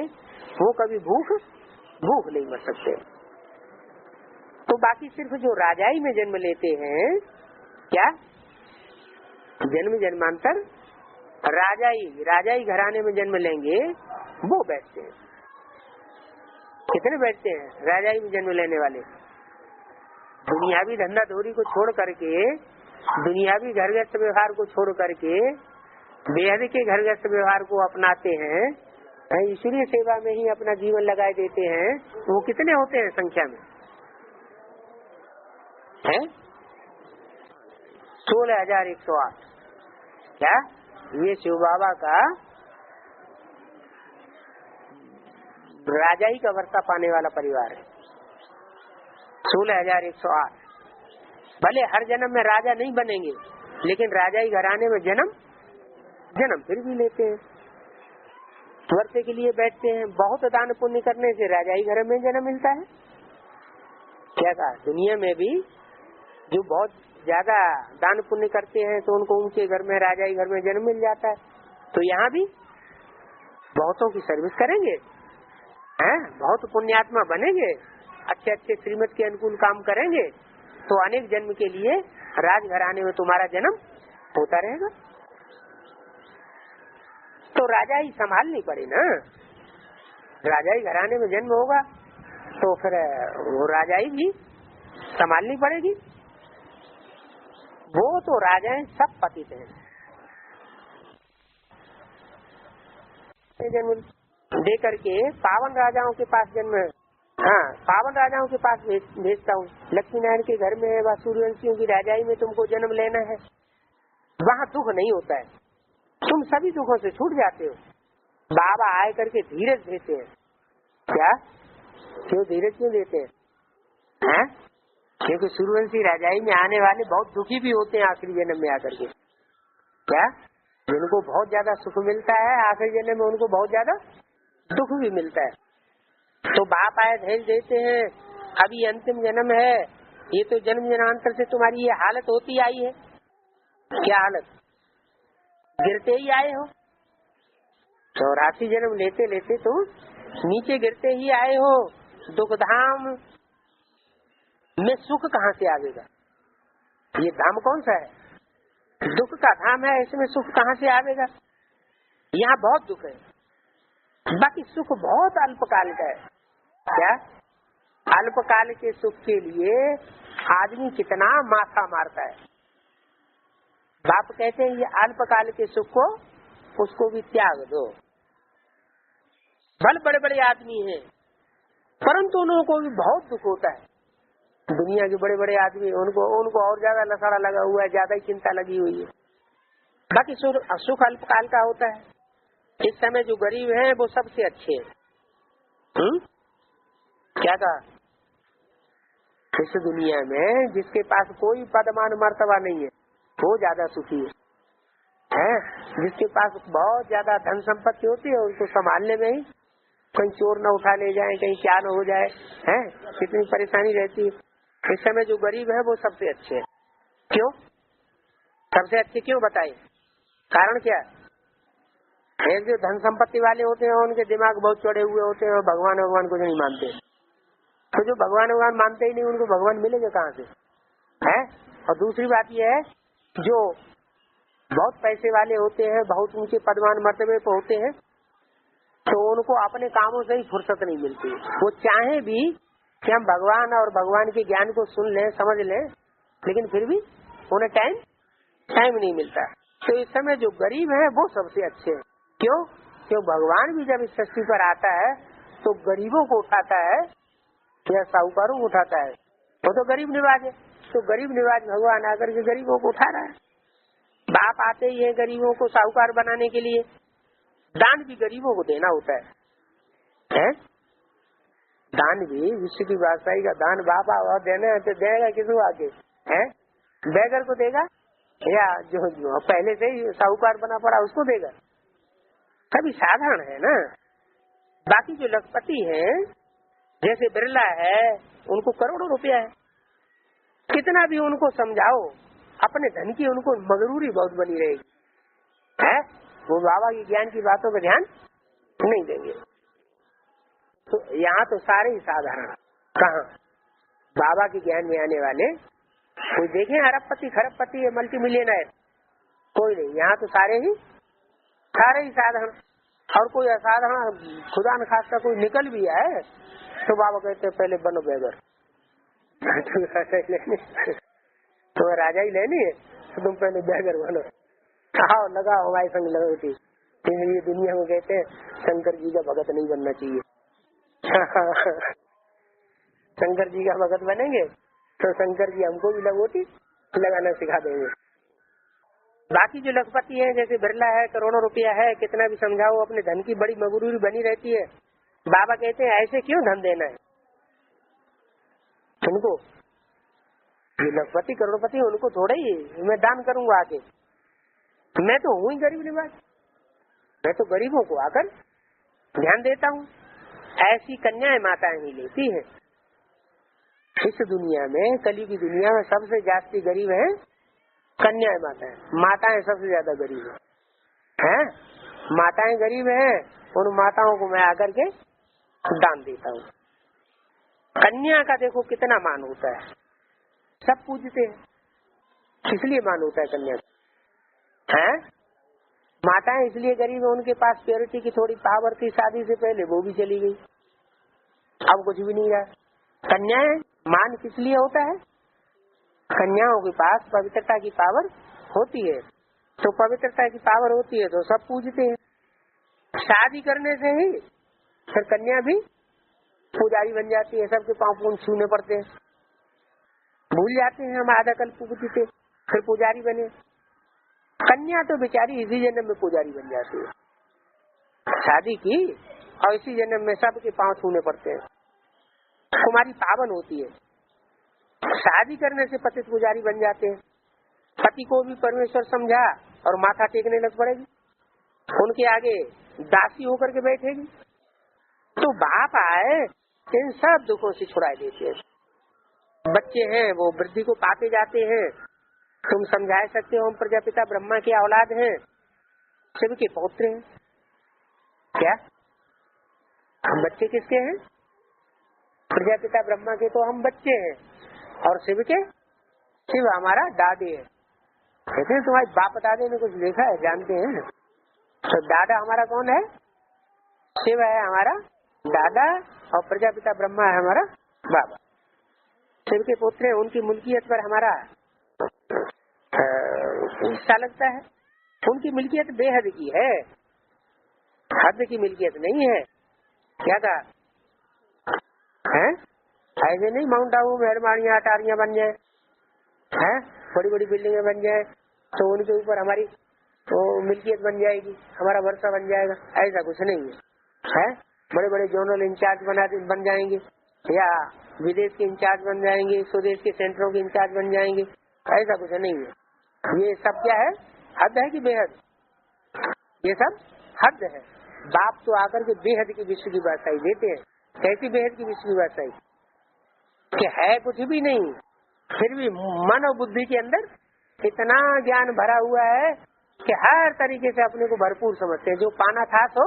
वो कभी भूख नहीं मर सकते। तो बाकी सिर्फ जो राजाई में जन्म लेते हैं, क्या जन्म जन्मांतर राजाई घराने में जन्म लेंगे, वो बैठते हैं। कितने बैठते हैं राजाई में जन्म लेने वाले? दुनियावी धंधा धोरी को छोड़ करके, दुनियावी घरगृहस्थ व्यवहार को छोड़ करके बेहद के घरगृहस्थ व्यवहार को अपनाते हैं, ईश्वरीय सेवा में ही अपना जीवन लगाए देते हैं। वो कितने होते हैं संख्या में? है 16,108। क्या ये शिव बाबा का राजाई का वर्षा पाने वाला परिवार है। 16,108। भले हर जन्म में राजा नहीं बनेंगे, लेकिन राजाई घराने में जन्म फिर भी लेते हैं। वर्षे के लिए बैठते हैं। बहुत दान पुण्य करने से राजाई घर में जन्म मिलता है। क्या कहा? दुनिया में भी जो बहुत ज्यादा दान पुण्य करते हैं तो उनको उनके घर में राजाई घर में जन्म मिल जाता है। तो यहाँ भी बहुतों की सर्विस करेंगे, हैं? बहुत पुण्यात्मा बनेंगे, अच्छे अच्छे श्रीमत के अनुकूल काम करेंगे, तो अनेक जन्म के लिए राजघराने में तुम्हारा जन्म होता रहेगा। तो राजाई संभालनी पड़े ना। राजाई घराने में जन्म होगा तो फिर वो राजाई भी संभालनी पड़ेगी। वो तो राजाएं सब पतित हैं। जन्म दे करके पावन राजाओं के पास जन्म, हाँ पावन राजाओं के पास भेजता हूँ। लक्ष्मी नारायण के घर में व सूर्यवंशियों की राजाई में तुमको जन्म लेना है, वहाँ दुख नहीं होता है, तुम सभी दुखों से छूट जाते हो। बाबा आए करके धीरज देते हैं। क्या क्यों धीरज क्यों देते हैं? क्योंकि सूर्यवंशी राजाई में आने वाले बहुत दुखी भी होते हैं आखिरी जन्म में आकर के। क्या जिनको बहुत ज्यादा सुख मिलता है आखिरी जन्म में उनको बहुत ज्यादा दुख भी मिलता है। तो बाप आए धैर्य देते हैं, अभी अंतिम जन्म है, ये तो जन्म जन्मांतर से तुम्हारी ये हालत होती आई है। क्या हालत? गिरते ही आए हो, 84 जन्म लेते लेते तुम नीचे गिरते ही आए हो। दुख धाम में सुख कहाँ से आवेगा? ये धाम कौन सा है? दुख का धाम है, इसमें सुख कहाँ से आवेगा? यहाँ बहुत दुख है, बाकी सुख बहुत अल्पकाल का है। क्या अल्पकाल के सुख के लिए आदमी कितना माथा मारता है। बाप कहते हैं ये अल्पकाल के सुख को उसको भी त्याग दो। भले बड़े बड़े आदमी हैं परंतु उनको भी बहुत दुख होता है। दुनिया के बड़े बड़े आदमी उनको और ज्यादा लसाड़ा लगा हुआ है, ज्यादा ही चिंता लगी हुई है। बाकी सुख अल्पकाल का होता है। इस समय जो गरीब हैं वो सबसे अच्छे हैं। क्या कहा? इस दुनिया में जिसके पास कोई पदमान मर्तबा नहीं है वो ज्यादा सुखी है। जिसके पास बहुत ज्यादा धन संपत्ति होती है उसको संभालने में ही कहीं चोर न उठा ले जाए, कहीं क्या न हो जाए, है कितनी परेशानी रहती है। इस समय जो गरीब है वो सबसे अच्छे है। क्यों सबसे अच्छे क्यों बताइए? कारण क्या? एक जो धन संपत्ति वाले होते हैं उनके दिमाग बहुत चौड़े हुए होते हैं और भगवान को नहीं मानते। तो जो भगवान मानते ही नहीं उनको भगवान मिलेगा कहाँ से? है। और दूसरी बात यह है जो बहुत पैसे वाले होते हैं, बहुत ऊंचे पदमान मर्तबे पे होते हैं, तो उनको अपने कामों से ही फुर्सत नहीं मिलती। वो चाहे भी कि हम भगवान और भगवान के ज्ञान को सुन लें, समझ लें, लेकिन फिर भी उन्हें टाइम नहीं मिलता। तो इस समय जो गरीब है वो सबसे अच्छे हैं। क्यों? क्यों भगवान भी जब इस सृष्टि पर आता है तो गरीबों को उठाता है या साहूकारों को उठाता है? वो तो गरीब निवाज है। तो गरीब निवाज भगवान आकर के गरीबों को उठा रहा है। बाप आते ही है गरीबों को साहूकार बनाने के लिए। दान भी गरीबों को देना होता है? दान भी विश्व की बादशाही का दान बाप और देने तो देगा किसको आगे? है बेगर को देगा या जो पहले से ही साहूकार बना पड़ा उसको देगा? सभी साधारण है ना। बाकी जो लखपति है जैसे बिरला है उनको करोड़ों रुपया है, कितना भी उनको समझाओ अपने धन की उनको मगरूरी बहुत बनी रहेगी। है वो बाबा की ज्ञान की बातों पर ध्यान नहीं देंगे। तो यहाँ तो सारे ही साधारण। कहाँ बाबा के ज्ञान में आने वाले कोई देखे अरबपति खरबपति या मल्टी मिलियनर? कोई नहीं। यहाँ तो सारे ही साधारण। और कोई असाधारण खुदा न खास्ता कोई निकल भी आए तो बाबा कहते पहले बनो बेगर। तो राजा ही लेनी है तो तुम पहले बेगर बनो। आओ लगाओ हमारे संग लगोटी। ये दुनिया में कहते हैं शंकर जी का भगत नहीं बनना चाहिए। शंकर जी का भगत बनेंगे तो शंकर जी हमको भी लगोटी लगाना सिखा देंगे। बाकी जो लखपति है जैसे बिरला है, करोड़ों रुपया है, कितना भी समझाओ अपने धन की बड़ी मगरूरी बनी रहती है। बाबा कहते हैं ऐसे क्यों धन देना है उनको? ये लखपति करोड़पति उनको थोड़ा ही मैं दान करूंगा आगे। मैं तो हूँ ही गरीब निवाज, मैं तो गरीबों को आकर ध्यान देता हूँ। ऐसी कन्याएं माताएं ही लेती है। इस दुनिया में कली की दुनिया में सबसे जास्ती गरीब है कन्याएं माताएं। माताएं सबसे ज्यादा गरीब है। माताएं गरीब है, उन माताओं को मैं आकर के दान देता हूँ। कन्या का देखो कितना मान होता है, सब पूजते हैं। इसलिए मान होता है कन्या है। माताएं इसलिए गरीब है उनके पास प्योरिटी की थोड़ी पावर थी शादी से पहले, वो भी चली गई, अब कुछ भी नहीं रहा। कन्याएं मान किस लिए होता है? कन्याओं के पास पवित्रता की पावर होती है, तो पवित्रता की पावर होती है तो सब पूजते हैं। शादी करने से ही फिर कन्या भी पुजारी बन जाती है, सबके पांव पूंछ छूने पड़ते हैं, भूल जाते हैं हम आधा कल पूजते थे फिर पुजारी बने। कन्या तो बेचारी इसी जन्म में पुजारी बन जाती है, शादी की और इसी जन्म में सबके पांव छूने पड़ते हैं। कुमारी पावन होती है, शादी करने से पति पुजारी बन जाते हैं। पति को भी परमेश्वर समझा और माथा टेकने लग पड़ेगी, उनके आगे दासी होकर के बैठेगी। तो बाप आए इन सब दुखों से छुड़ा देते हैं। बच्चे हैं वो वृद्धि को पाते जाते हैं। तुम समझा सकते हो हम प्रजापिता ब्रह्मा की औलाद हैं, शिव के पौत्र हैं। क्या हम बच्चे किसके हैं? प्रजापिता ब्रह्मा के तो हम बच्चे हैं, और शिव के, शिव हमारा दादे है। कहते हैं तुम्हारे बाप दादे ने कुछ देखा है, जानते हैं? तो दादा हमारा कौन है? शिव है हमारा दादा, और प्रजापिता ब्रह्मा है हमारा बाबा। शिव के पुत्र हैं, उनकी मुल्कियत पर हमारा हिस्सा लगता है। उनकी मिल्कियत बेहद की है, हद की मिल्कियत नहीं है। क्या कहा है? ऐसे नहीं माउंट आबू में अलमारियां अटारियां बन जाए, हैं बड़ी बड़ी बिल्डिंगें बन जाए तो उनके ऊपर हमारी तो मिल्कियत बन जाएगी, हमारा वर्षा बन जाएगा। ऐसा कुछ नहीं है। बड़े बड़े जोनल इंचार्ज बन जाएंगे, या विदेश के इंचार्ज बन जाएंगे, स्वदेश के सेंटरों के इंचार्ज बन जाएंगे, ऐसा कुछ नहीं है। ये सब क्या है? हद है कि बेहद? ये सब हद है। बाप तो आकर के बेहद की विश्व की बादशाही देते हैं। कैसी बेहद की विश्व की बादशाही? कि है कुछ भी नहीं, फिर भी मन और बुद्धि के अंदर इतना ज्ञान भरा हुआ है कि हर तरीके से अपने को भरपूर समझते हैं। जो पाना था तो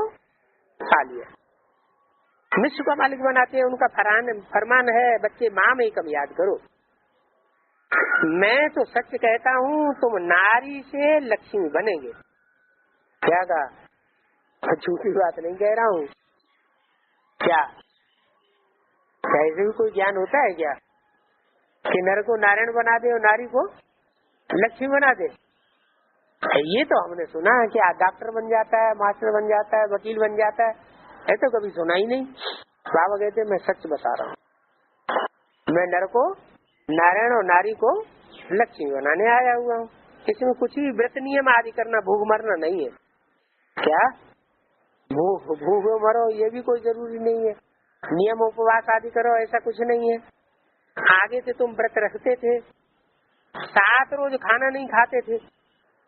खा लिया। विश्व का मालिक बनाते हैं। उनका फरमान है, बच्चे माँ में ही कम याद करो। मैं तो सच कहता हूँ, तुम नारी से लक्ष्मी बनेंगे। क्या कहा? झूठी बात नहीं कह रहा हूँ। क्या ऐसे भी कोई ज्ञान होता है क्या कि नर को नारायण बना दे और नारी को लक्ष्मी बना दे? ये तो हमने सुना है कि डॉक्टर बन जाता है, मास्टर बन जाता है, वकील बन जाता है। ऐसा तो कभी सुना ही नहीं। बाबा कहते मैं सच बता रहा हूँ, मैं नर को नारायण और नारी को लक्ष्मी बनाने आया हुआ हूँ। इसमें कुछ भी व्रत नियम आदि करना, भूख मरना नहीं है। क्या भूख मरो ये भी कोई जरूरी नहीं है। नियम उपवास आदि करो ऐसा कुछ नहीं है। आगे से तुम व्रत रखते थे, 7 रोज खाना नहीं खाते थे।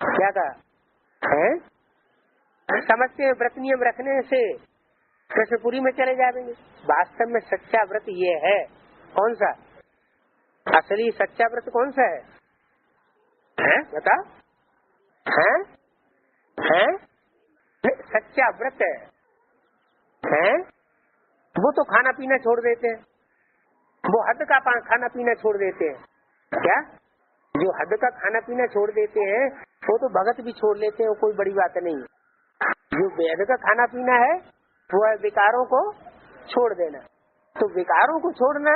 क्या कहा है? समझते हैं व्रत नियम रखने से कृष्णपुरी में चले जाएंगे। वास्तव में सच्चा व्रत ये है। कौन सा असली सच्चा व्रत कौन सा है? बता। है सच्चा व्रत है वो तो खाना पीना छोड़ देते हैं, वो हद का खाना पीना छोड़ देते हैं। क्या जो हद का खाना पीना छोड़ देते हैं वो तो भगत भी छोड़ लेते हैं, कोई बड़ी बात नहीं। जो बेहद का खाना पीना है वो है विकारों को छोड़ देना। तो विकारों को छोड़ना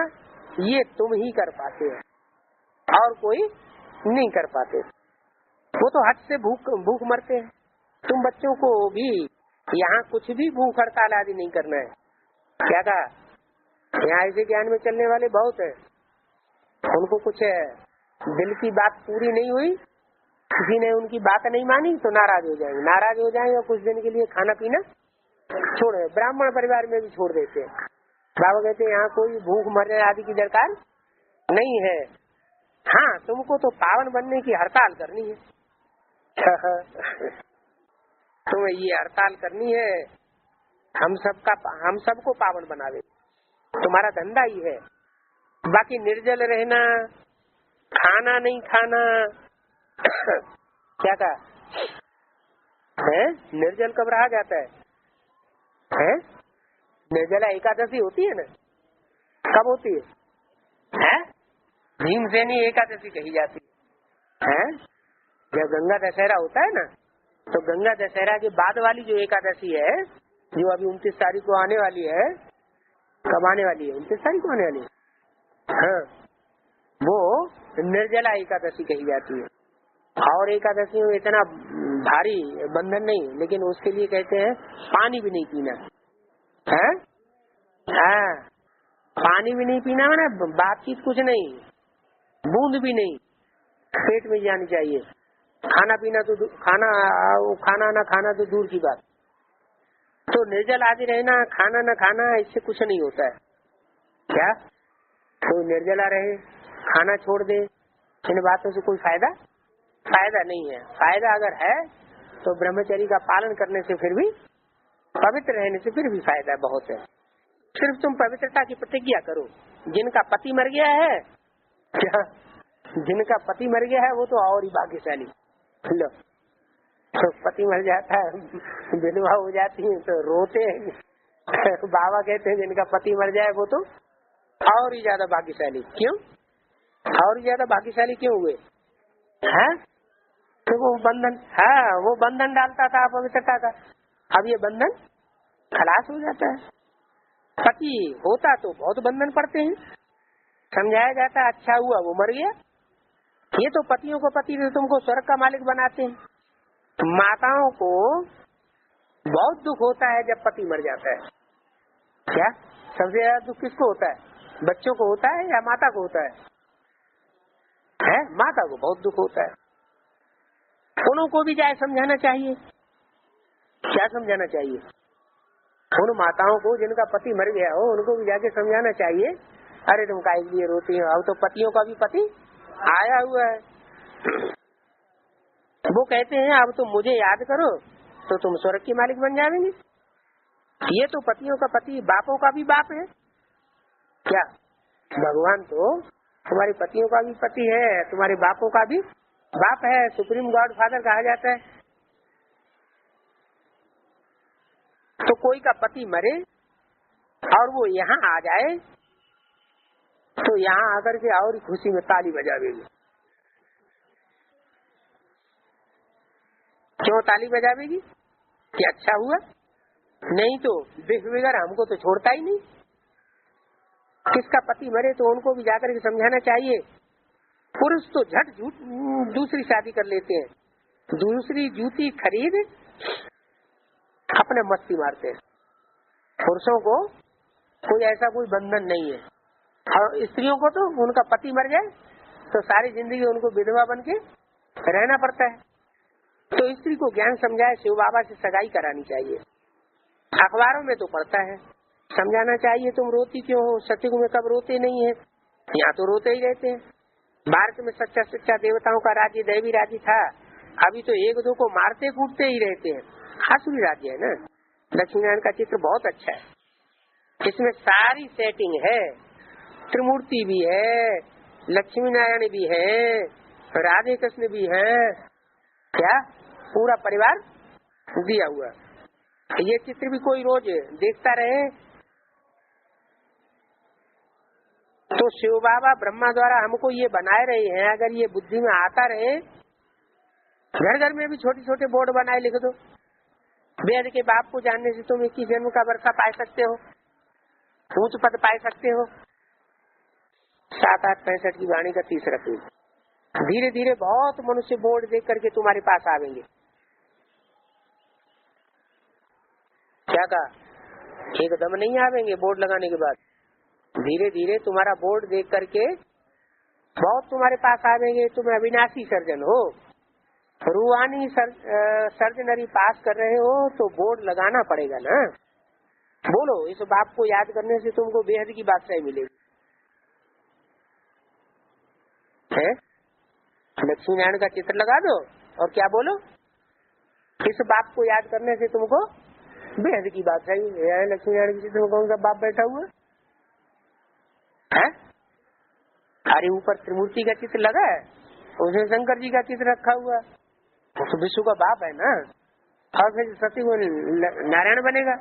ये तुम ही कर पाते हो और कोई नहीं कर पाते। वो तो हद से भूख मरते हैं। तुम बच्चों को भी यहाँ कुछ भी भूख हड़ताल आदि नहीं करना है। क्या कहा? यहाँ ऐसे ज्ञान में चलने वाले बहुत है, उनको कुछ दिल की बात पूरी नहीं हुई, किसी ने उनकी बात नहीं मानी तो नाराज हो जाएंगे और कुछ दिन के लिए खाना पीना छोड़े। ब्राह्मण परिवार में भी छोड़ देते हैं। बाबा कहते हैं यहाँ कोई भूख मरने आदि की दरकार नहीं है। हाँ तुमको तो पावन बनने की हड़ताल करनी है। तुम्हें ये हड़ताल करनी है, हम सबको पावन बना दे। तुम्हारा धंधा ही है। बाकी निर्जल रहना, खाना नहीं खाना क्या कहा है? निर्जल कब रहा जाता है? निर्जला एकादशी होती है ना, कब होती है? भीमसेनी एकादशी कही जाती है। जब गंगा दशहरा होता है ना, तो गंगा दशहरा के बाद वाली जो एकादशी है, जो अभी 29 तारीख को आने वाली है, कब आने वाली है? 29 तारीख को आने वाली है। हाँ वो निर्जला एकादशी कही जाती है। और एकादशी में इतना भारी बंधन नहीं, लेकिन उसके लिए कहते हैं पानी भी नहीं पीना है। हाँ, पानी भी नहीं पीना मैंने बातचीत कुछ नहीं, बूंद भी नहीं पेट में जानी चाहिए। खाना पीना तो खाना ना खाना तो दूर की बात। तो निर्जल आदि रहना, खाना न खाना, इससे कुछ नहीं होता है। क्या कोई निर्जला रहे, खाना छोड़ दे, इन बातों से कोई फायदा नहीं है। फायदा अगर है तो ब्रह्मचर्य का पालन करने से, फिर भी पवित्र रहने से फिर भी फायदा बहुत है। सिर्फ तुम पवित्रता की प्रतिज्ञा करो। जिनका पति मर गया है, क्या जिनका पति मर गया है वो तो और ही भाग्यशाली। लो, तो पति मर जाता है, विधवा हो जाती है तो रोते हैं। बाबा कहते हैं जिनका पति मर जाए वो तो और ही ज्यादा भाग्यशाली। क्यों और ही ज्यादा भाग्यशाली क्यों हुए हैं? तो वो बंधन, हाँ वो बंधन डालता था पवित्रता का, अब ये बंधन खलास हो जाता है। पति होता तो बहुत बंधन पड़ते हैं, समझाया जाता है अच्छा हुआ वो मर गया। ये तो पतियों को पति से तुमको स्वर्ग का मालिक बनाते हैं। माताओं को बहुत दुख होता है जब पति मर जाता है। क्या सबसे ज्यादा दुख किसको होता है? बच्चों को होता है या माता को होता है? माता को बहुत दुख होता है। उनको भी जाए समझाना चाहिए। क्या समझाना चाहिए? उन माताओं को जिनका पति मर गया हो, उनको भी जाके समझाना चाहिए, अरे तुम काहे के लिए रोती हो, अब तो पतियों का भी पति आया हुआ है। वो कहते हैं अब तुम मुझे याद करो तो तुम स्वर्ग के मालिक बन जाएंगे। ये तो पतियों का पति बापों का भी बाप है। क्या भगवान तो तुम्हारे पतियों का भी पति है, तुम्हारे बापों का भी बाप है, सुप्रीम गॉड फादर कहा जाता है। तो कोई का पति मरे और वो यहाँ आ जाए तो यहाँ आकर के और खुशी में ताली बजावेगी। क्यों ताली बजावेगी? कि अच्छा हुआ, नहीं तो बेफिक्र हमको तो छोड़ता ही नहीं। किसका पति मरे तो उनको भी जाकर के समझाना चाहिए। पुरुष तो झट दूसरी शादी कर लेते हैं, दूसरी जूती खरीद अपने मस्ती मारते हैं। पुरुषों को कोई ऐसा कोई बंधन नहीं है, और स्त्रियों को तो उनका पति मर जाए तो सारी जिंदगी उनको विधवा बन के रहना पड़ता है। तो स्त्री को ज्ञान समझाए, शिव बाबा से सगाई करानी चाहिए। अखबारों में तो पढ़ता है, समझाना चाहिए तुम रोती क्यों हो, सतयुग में कब रोते नहीं है, यहाँ तो रोते ही रहते हैं। भारत में सच्चा सच्चा देवताओं का राज्य दैवी राज्य था, अभी तो एक दो को मारते कूटते ही रहते हैं। आसुरी राज्य है ना। लक्ष्मी नारायण का चित्र बहुत अच्छा है, इसमें सारी सेटिंग है, त्रिमूर्ति भी है, लक्ष्मी नारायण भी है, राधे कृष्ण भी है, क्या पूरा परिवार दिया हुआ। ये चित्र भी कोई रोज देखता रहे तो शिव बाबा ब्रह्मा द्वारा हमको ये बनाए रहे हैं, अगर ये बुद्धि में आता रहे, घर घर में भी छोटे छोटे बोर्ड बनाए लिख दो, वेद के बाप को जानने से तुम 21 जन्म का वर्षा पा सकते हो, ऊंच पद पा सकते हो। 7-8-65 की वाणी का 30 पेज। धीरे धीरे बहुत मनुष्य बोर्ड देख करके तुम्हारे पास आवेंगे। क्या कहा? एकदम नहीं आवेंगे बोर्ड लगाने के बाद, धीरे धीरे तुम्हारा बोर्ड देख करके बहुत तुम्हारे पास आवेंगे। तुम अविनाशी सर्जन हो, रूहानी सर्जनरी पास कर रहे हो तो बोर्ड लगाना पड़ेगा ना। बोलो, इस बाप को याद करने से तुमको बेहद की बादशाही मिलेगी। है लक्ष्मी नारायण का चित्र लगा दो और क्या बोलो, इस बाप को याद करने से तुमको बेहद की बादशाही। लक्ष्मी नारायण के चित्र में कौन सा बाप बैठा हुआ है? अरे ऊपर त्रिमूर्ति का चित्र लगा है, उसमें शंकर जी का चित्र रखा हुआ, तो विश्व का बाप है ना। और फिर सतयुग नारायण बनेगा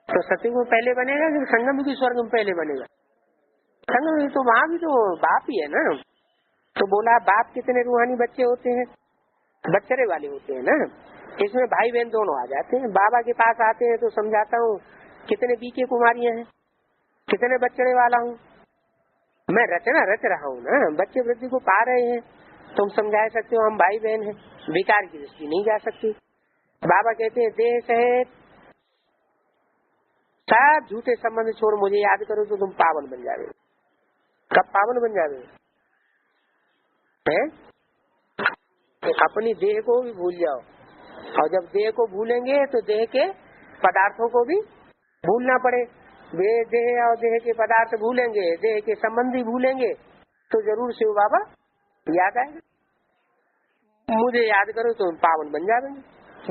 तो सतयुग में पहले बनेगा कि संगम की स्वर्ग में पहले बनेगा? संगम में तो वहाँ भी तो बाप ही है ना। तो बोला बाप कितने रूहानी बच्चे होते हैं, बच्चरे वाले होते हैं ना। इसमें भाई बहन दोनों आ जाते हैं। बाबा के पास आते हैं तो समझाता हूँ कितने बीके कुमारियां हैं, कितने बच्चरे वाला हूँ। मैं रचना रच रहा हूँ ना, बच्चे वृद्धि को पा रहे हैं, तुम समझा सकते हो हम भाई बहन हैं, विकार की दृष्टि नहीं जा सकती। बाबा कहते हैं देह सहित सब झूठे संबंध छोड़ मुझे याद करो तो तुम पावन बन जाओगे। कब पावन बन जाओगे? अपनी देह को भी भूल जाओ, और जब देह को भूलेंगे तो देह के पदार्थों को भी भूलना पड़े। वे देह और देह के पदार्थ भूलेंगे, देह के संबंधी भूलेंगे, तो जरूर शिव बाबा याद आएगा। मुझे याद करो तो पावन बन जाएंगे।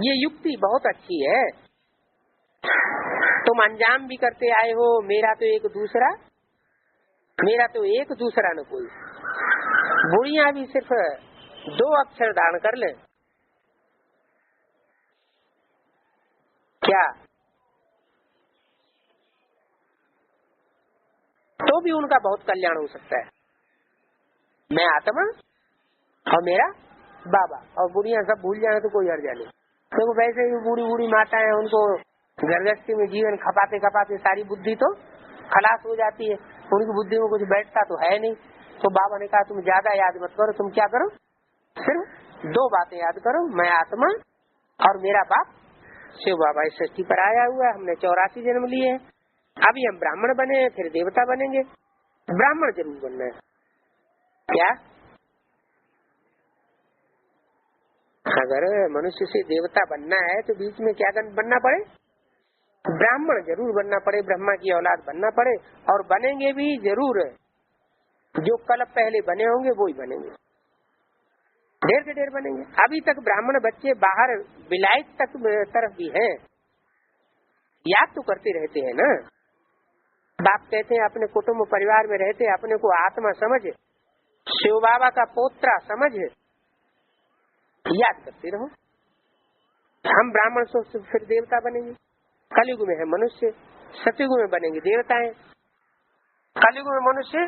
ये युक्ति बहुत अच्छी है। तुम अंजाम भी करते आए हो, मेरा तो एक दूसरा न कोई। बुढ़िया भी सिर्फ 2 अक्षर दान कर ले, क्या तो भी उनका बहुत कल्याण हो सकता है। मैं आत्मा और मेरा बाबा, और बुढ़िया सब भूल जाए तो कोई हर्ज नहीं। तो वैसे ही बूढ़ी बूढ़ी माता है, उनको गृहस्थी में जीवन खपाते खपाते सारी बुद्धि तो खलास हो जाती है, उनकी बुद्धि में कुछ बैठता तो है नहीं। तो बाबा ने कहा तुम ज्यादा याद मत करो, तुम क्या करो, सिर्फ 2 बातें याद करो, मैं आत्मा और मेरा बाप शिव बाबा इस सृष्टि पर आया हुआ है। हमने 84 जन्म लिए हैं, अभी हम ब्राह्मण बने, फिर देवता बनेंगे। ब्राह्मण जरूर बनना है। क्या अगर मनुष्य से देवता बनना है तो बीच में क्या बनना पड़े? ब्राह्मण जरूर बनना पड़े, ब्रह्मा की औलाद बनना पड़े। और बनेंगे भी जरूर, जो कल पहले बने होंगे वो ही बनेंगे, ढेर के ढेर बनेंगे। अभी तक ब्राह्मण बच्चे बाहर विलायत तक तरफ भी हैं, याद तो करते रहते हैं ना। बाप कहते हैं अपने कुटुंब परिवार में रहते अपने को आत्मा समझ, शिव बाबा का पोत्रा समझ, याद करते रहो। हम ब्राह्मण से फिर देवता बनेंगे। कलयुग में है मनुष्य, सतयुग में बनेंगे देवताएं। कलयुग में मनुष्य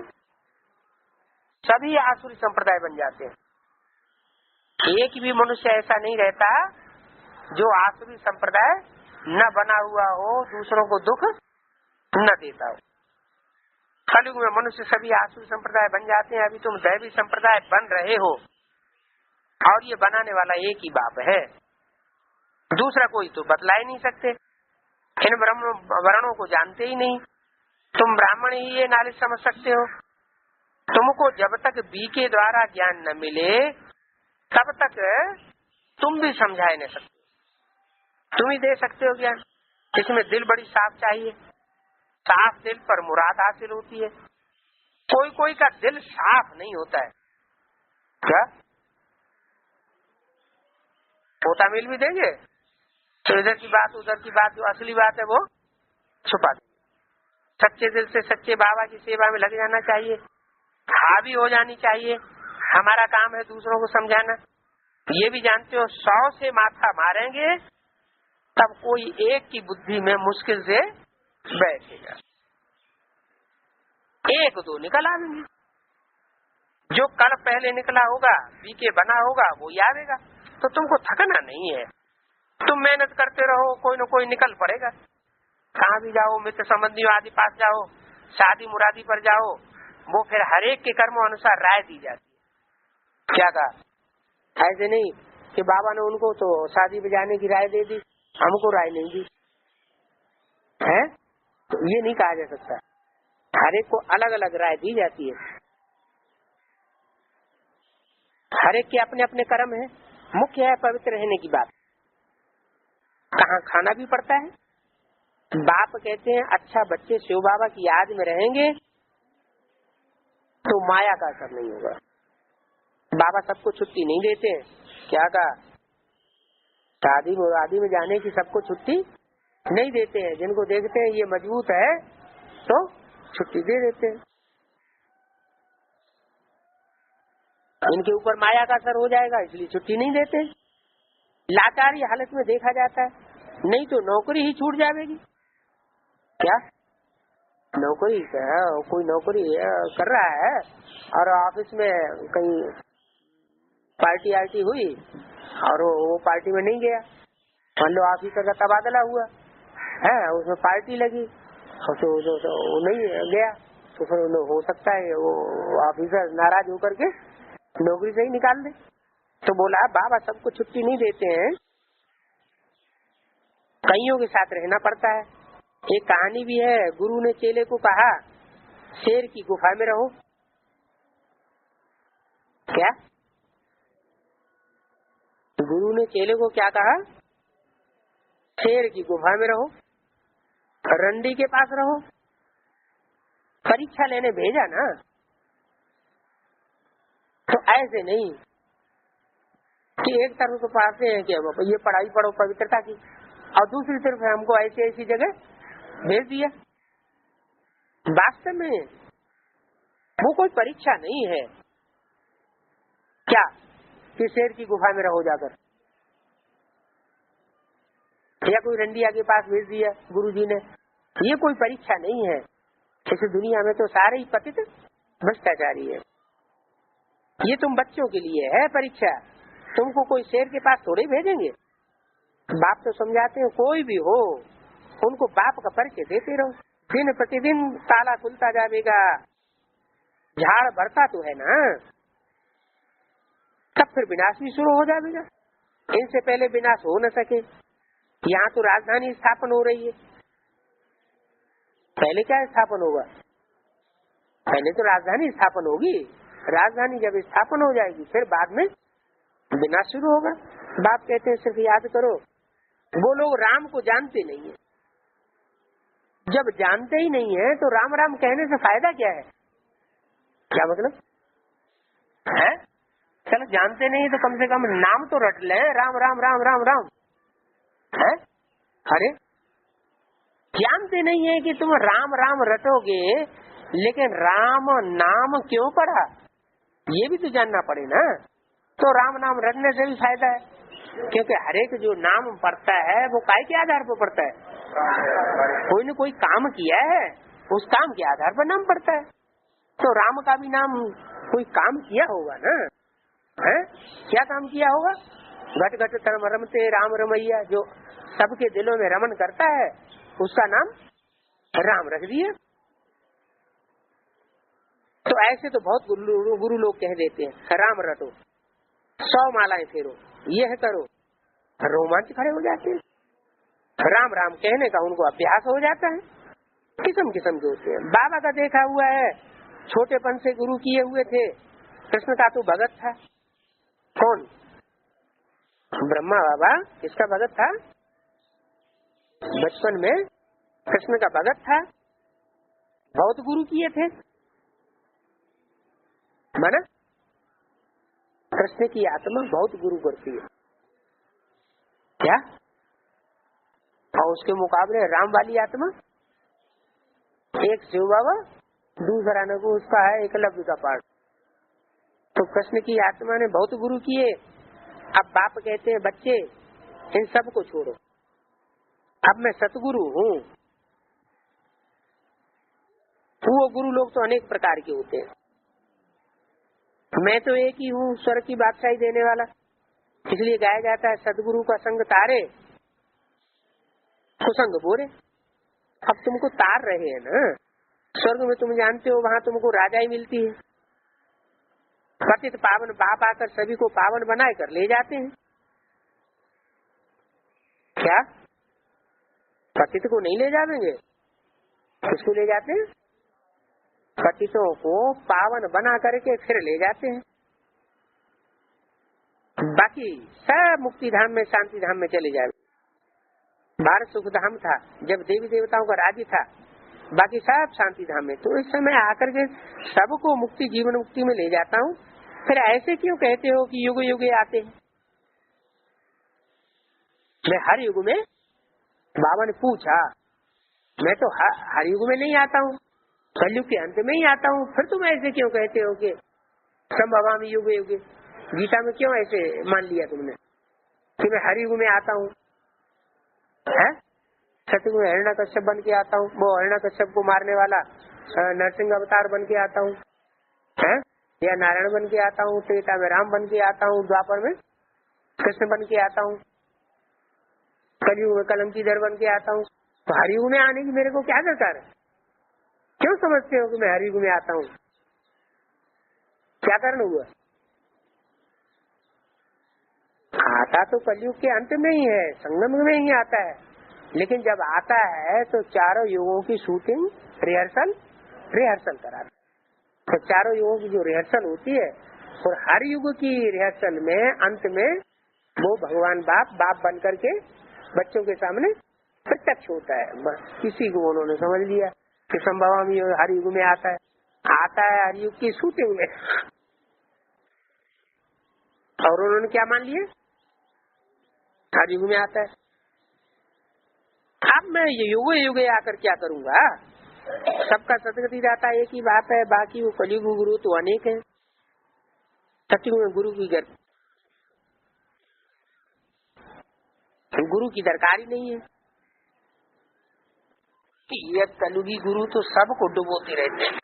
सभी आसुरी संप्रदाय बन जाते हैं। एक भी मनुष्य ऐसा नहीं रहता जो आसुरी संप्रदाय न बना हुआ हो, दूसरों को दुख न देता हो। कलयुग में मनुष्य सभी आसुरी संप्रदाय बन जाते हैं। अभी तुम दैवी संप्रदाय बन रहे हो, और ये बनाने वाला एक ही बाप है, दूसरा कोई तो बतला ही नहीं सकते। इन वर्णों को जानते ही नहीं। तुम ब्राह्मण ही ये नॉलेज समझ सकते हो। तुमको जब तक बी के द्वारा ज्ञान न मिले तब तक तुम भी समझा नहीं सकते। तुम ही दे सकते हो ज्ञान। इसमें दिल बड़ी साफ चाहिए, साफ दिल पर मुराद हासिल होती है। कोई कोई का दिल साफ नहीं होता है। क्या पोता मिल भी देंगे तो इधर की बात उधर की बात, जो असली बात है वो छुपा देंगे। सच्चे दिल से सच्चे बाबा की सेवा में लग जाना चाहिए, हावी हो जानी चाहिए। हमारा काम है दूसरों को समझाना। ये भी जानते हो 100 से माथा मारेंगे तब कोई एक की बुद्धि में मुश्किल से बैठेगा, 1-2 निकल आएंगे। जो कल पहले निकला होगा, बीके बना होगा, वो ही आवेगा। तो तुमको थकना नहीं है, तुम मेहनत करते रहो, कोई न कोई निकल पड़ेगा। कहाँ भी जाओ, मित्र संबंधियों आदि पास जाओ, शादी मुरादी पर जाओ, वो फिर हरेक के कर्मों अनुसार राय दी जाती है। क्या कहा? ऐसे नहीं कि बाबा ने उनको तो शादी बजाने की राय दे दी, हमको राय नहीं दी है, तो ये नहीं कहा जा सकता। हरेक को अलग अलग राय दी जाती है। हरेक के अपने अपने कर्म है। मुख्य है पवित्र रहने की बात। कहाँ खाना भी पड़ता है। बाप कहते हैं अच्छा बच्चे शिव बाबा की याद में रहेंगे तो माया का असर नहीं होगा। बाबा सबको छुट्टी नहीं देते हैं। क्या कहा? शादी मुरादी में जाने की सबको छुट्टी नहीं देते हैं। जिनको देखते हैं ये मजबूत है तो छुट्टी दे देते हैं। इनके ऊपर माया का असर हो जाएगा इसलिए छुट्टी नहीं देते। लाचारी हालत में देखा जाता है, नहीं तो नौकरी ही छूट जाएगी। क्या नौकरी? कोई नौकरी कर रहा है और ऑफिस में कहीं पार्टी आर्टी हुई और वो पार्टी में नहीं गया, मान लो ऑफिसर का तबादला हुआ है, उसमें पार्टी लगी तो वो नहीं गया, तो तो फिर उन्हें हो सकता है वो ऑफिसर नाराज होकर के नौकरी से ही निकाल दे। तो बोला बाबा सबको छुट्टी नहीं देते हैं, कईयों के साथ रहना पड़ता है। एक कहानी भी है, गुरु ने चेले को कहा शेर की गुफा में रहो। क्या गुरु ने चेले को क्या कहा? शेर की गुफा में रहो, रंडी के पास रहो। परीक्षा लेने भेजा ना, तो ऐसे नहीं कि एक तरफ तो पढ़ाते हैं कि ये पढ़ाई पढ़ो पवित्रता की, और दूसरी तरफ हमको ऐसी ऐसी जगह भेज दिया। वास्तव में वो कोई परीक्षा नहीं है क्या कि शेर की गुफा में रहो जाकर, या कोई रंडिया के पास भेज दिया गुरुजी ने। ये कोई परीक्षा नहीं है। इस दुनिया में तो सारे ही पतित भ्रष्टाचारी है। ये तुम बच्चों के लिए है परीक्षा, तुमको कोई शेर के पास थोड़े भेजेंगे। बाप तो समझाते हैं कोई भी हो उनको बाप का परिचय देते रहो, दिन प्रतिदिन ताला खुलता जाएगा, झाड़ भरता तो है ना, तब फिर विनाश भी शुरू हो जाएगा। इनसे पहले विनाश हो न सके। यहाँ तो राजधानी स्थापन हो रही है, पहले क्या स्थापन होगा? पहले तो राजधानी स्थापन होगी। राजधानी जब स्थापन हो जाएगी फिर बाद में विनाश शुरू होगा। बाप कहते हैं सिर्फ याद करो, वो लोग राम को जानते नहीं है। जब जानते ही नहीं है तो राम राम कहने से फायदा क्या है? क्या मतलब है? चलो जानते नहीं तो कम से कम नाम तो रट ले, राम राम राम राम राम है। अरे जानते नहीं है कि तुम राम राम रटोगे, लेकिन राम नाम क्यों पढ़ा ये भी तो जानना पड़े ना। तो राम नाम रटने से भी फायदा है, क्योंकि हर एक जो नाम पढ़ता है वो काय के आधार पर पढ़ता है? कोई न कोई काम किया है, उस काम के आधार पर नाम पढ़ता है। तो राम का भी नाम कोई काम किया होगा ना, है? क्या काम किया होगा? घट घट तरम रमते राम रमैया, जो सबके दिलों में रमन करता है उसका नाम राम रख दिया। तो ऐसे तो बहुत गुरु लोग कह देते हैं राम रटो, 100 मालाएं फेरो, यह करो, रोमांच खड़े हो जाते हैं। राम राम कहने का उनको अभ्यास हो जाता है। किस्म किस्म के होते हैं। बाबा का देखा हुआ है, छोटेपन से गुरु किए हुए थे। कृष्ण का तो भगत था। कौन? ब्रह्मा बाबा किसका भगत था? बचपन में कृष्ण का भगत था। बहुत गुरु किए थे। माना कृष्ण की आत्मा बहुत गुरु करती है क्या? और उसके मुकाबले राम वाली आत्मा, एक शिव बाबा, दूसरा न को उसका है एकलव्य का पाठ। तो कृष्ण की आत्मा ने बहुत गुरु किए। अब बाप कहते हैं बच्चे इन सब को छोड़ो, अब मैं सतगुरु हूँ। वो गुरु लोग तो अनेक प्रकार के होते हैं, मैं तो एक ही हूँ, स्वर्ग की बादशाही देने वाला। इसलिए गाया जाता है सदगुरु का संग तारे कुसंग बोरे। अब तुमको तार रहे हैं ना, स्वर्ग में तुम जानते हो वहाँ तुमको राजाई मिलती है। पतित पावन बाप आकर सभी को पावन बनाए कर ले जाते हैं। क्या पतित को नहीं ले जाएंगे? किसको ले जाते हैं? पतितों को पावन बना करके फिर ले जाते हैं। बाकी सब मुक्ति धाम में, शांति धाम में चले जाए। भारत सुख धाम था जब देवी देवताओं का राज्य था, बाकी सब शांति धाम में। तो इस समय आकर के सबको मुक्ति, जीवन मुक्ति में ले जाता हूँ। फिर ऐसे क्यों कहते हो कि युग युग आते हैं? मैं हर युग में, बाबा ने पूछा, मैं तो हर युग में नहीं आता हूँ, कलयुग के अंत में ही आता हूँ। फिर तुम ऐसे क्यों कहते हो कि संभवामि युग युग? गीता में क्यों ऐसे मान लिया तुमने कि मैं हर युग में आता हूँ? सतयुग में हिरण्यकश्यप बन के आता हूँ, वो हिरण्यकश्यप को मारने वाला नरसिंह अवतार बन के आता हूँ, या नारायण बन के आता हूँ, त्रेता में राम बन के आता हूँ, द्वापर में कृष्ण बन के आता हूँ, कलयुग में कलंकीधर बन के आता हूँ। तो हर युग में आने की मेरे को क्या दरकार है? क्यों समझते हो कि मैं हरि युग में आता हूँ? क्या कारण हुआ? आता तो कलयुग के अंत में ही है, संगम में ही आता है, लेकिन जब आता है तो चारों युगों की शूटिंग रिहर्सल कराता। तो चारों युगों की जो रिहर्सल होती है, और हर युग की रिहर्सल में अंत में वो भगवान बाप बन करके बच्चों के सामने प्रत्यक्ष होता है। बस किसी को उन्होंने समझ लिया कि संभवामी हर युग में आता है हर युग की शूटिंग में, और उन्होंने क्या मान लिया? हर युग में आता है। अब मैं युग युग आकर क्या करूंगा? सबका सदगति दाता एक ही बात है, बाकी वो कलयुग गुरु तो अनेक है। सतयुग में गुरु की दरकार ही नहीं है। ये कलयुगी गुरु तो सबको डुबोते रहते हैं।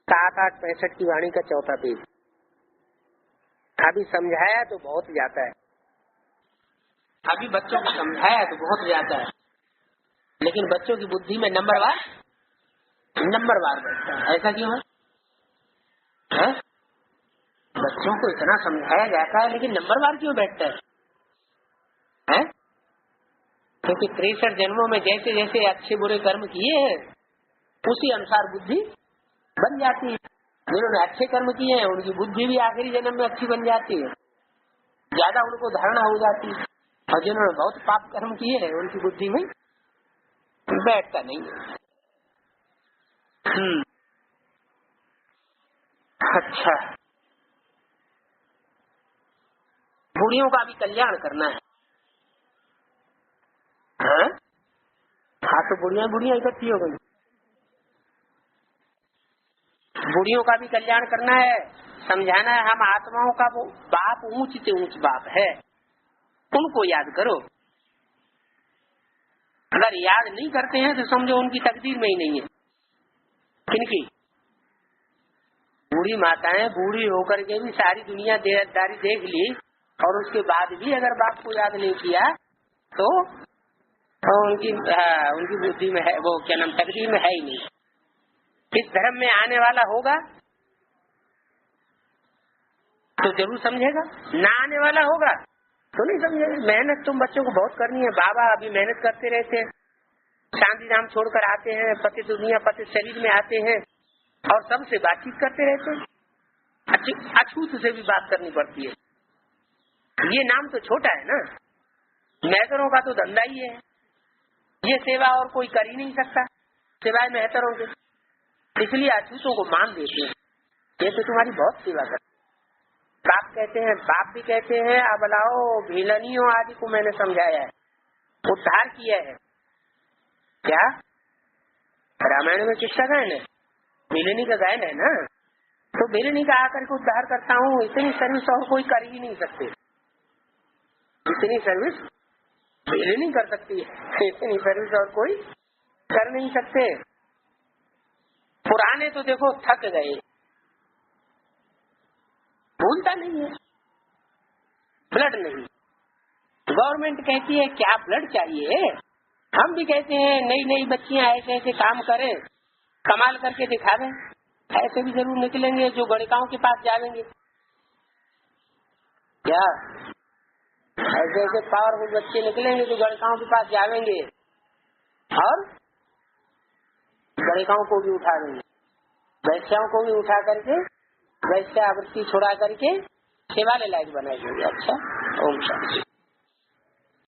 7-8-65 की वाणी का 4था पेज। अभी समझाया तो बहुत जाता है, अभी बच्चों को समझाया तो बहुत जाता है, लेकिन बच्चों की बुद्धि में नंबरवार बैठता है। ऐसा क्यों है? बच्चों को इतना समझाया जाता है, लेकिन नंबरवार क्यों बैठता है? क्योंकि 63 जन्मों में जैसे जैसे अच्छे बुरे कर्म किए हैं, उसी अनुसार बुद्धि बन जाती है। जिन्होंने अच्छे कर्म किए हैं उनकी बुद्धि भी आखिरी जन्म में अच्छी बन जाती है, ज्यादा उनको धारणा हो जाती है, और जिन्होंने बहुत पाप कर्म किए हैं उनकी बुद्धि में बैठता नहीं है। अच्छा, बूढ़ियों का भी कल्याण करना है। हाँ, तो बुढ़िया इकट्ठी हो गई। बूढ़ियों का भी कल्याण करना है, समझाना है। हम आत्माओं का वो बाप ऊंच से ऊंच बाप है, उनको याद करो। अगर याद नहीं करते हैं तो समझो उनकी तकदीर में ही नहीं है। किनकी? बूढ़ी माताएं बूढ़ी होकर के भी सारी दुनियादारी देख ली, और उसके बाद भी अगर बाप को याद नहीं किया तो उनकी बुद्धि में है, वो क्या नाम, तकदीर में है ही नहीं। इस धर्म में आने वाला होगा तो जरूर समझेगा, ना आने वाला होगा तो नहीं समझेगा। मेहनत तुम बच्चों को बहुत करनी है। बाबा अभी मेहनत करते रहते हैं, शांति धाम छोड़कर आते हैं, पति दुनिया पति शरीर में आते हैं, और सबसे बातचीत करते रहते हैं। अछूत से भी बात करनी पड़ती है। ये नाम तो छोटा है ना, मेहतरों का तो धंधा ही है। ये सेवा और कोई कर ही नहीं सकता सिवाय मेहतरों के, इसलिए अछूतों को मान देते हैं। ये तो तुम्हारी बहुत सेवा कर। बाप कहते हैं, बाप भी कहते हैं, अबलाओ भिलनियों आदि को मैंने समझाया है, उद्धार किया है। क्या रामायण में किसका गायन है? भिलनी का गायन है ना। तो भिलनी का आकर के उद्धार करता हूँ, इतनी सर्विस और कोई कर ही नहीं सकते। इतनी सर्विस भिलनी कर सकती है, इतनी सर्विस और कोई कर नहीं सकते। पुराने तो देखो थक गए, भूलता नहीं है, ब्लड नहीं। गवर्नमेंट कहती है क्या ब्लड चाहिए, हम भी कहते हैं नई नई बच्चियां ऐसे ऐसे काम करें, कमाल करके दिखा दें। ऐसे भी जरूर निकलेंगे जो गणिकाओं के पास जाएंगे। क्या ऐसे ऐसे पावरफुल बच्चे निकलेंगे जो गणिकाओं के पास जाएंगे और गणिकाओं को भी उठा देंगे, वैश्याओं को भी उठा करके वैश्यावृत्ति छुड़ा करके सेवाले लायक बनाएंगे। अच्छा, ओम शांति।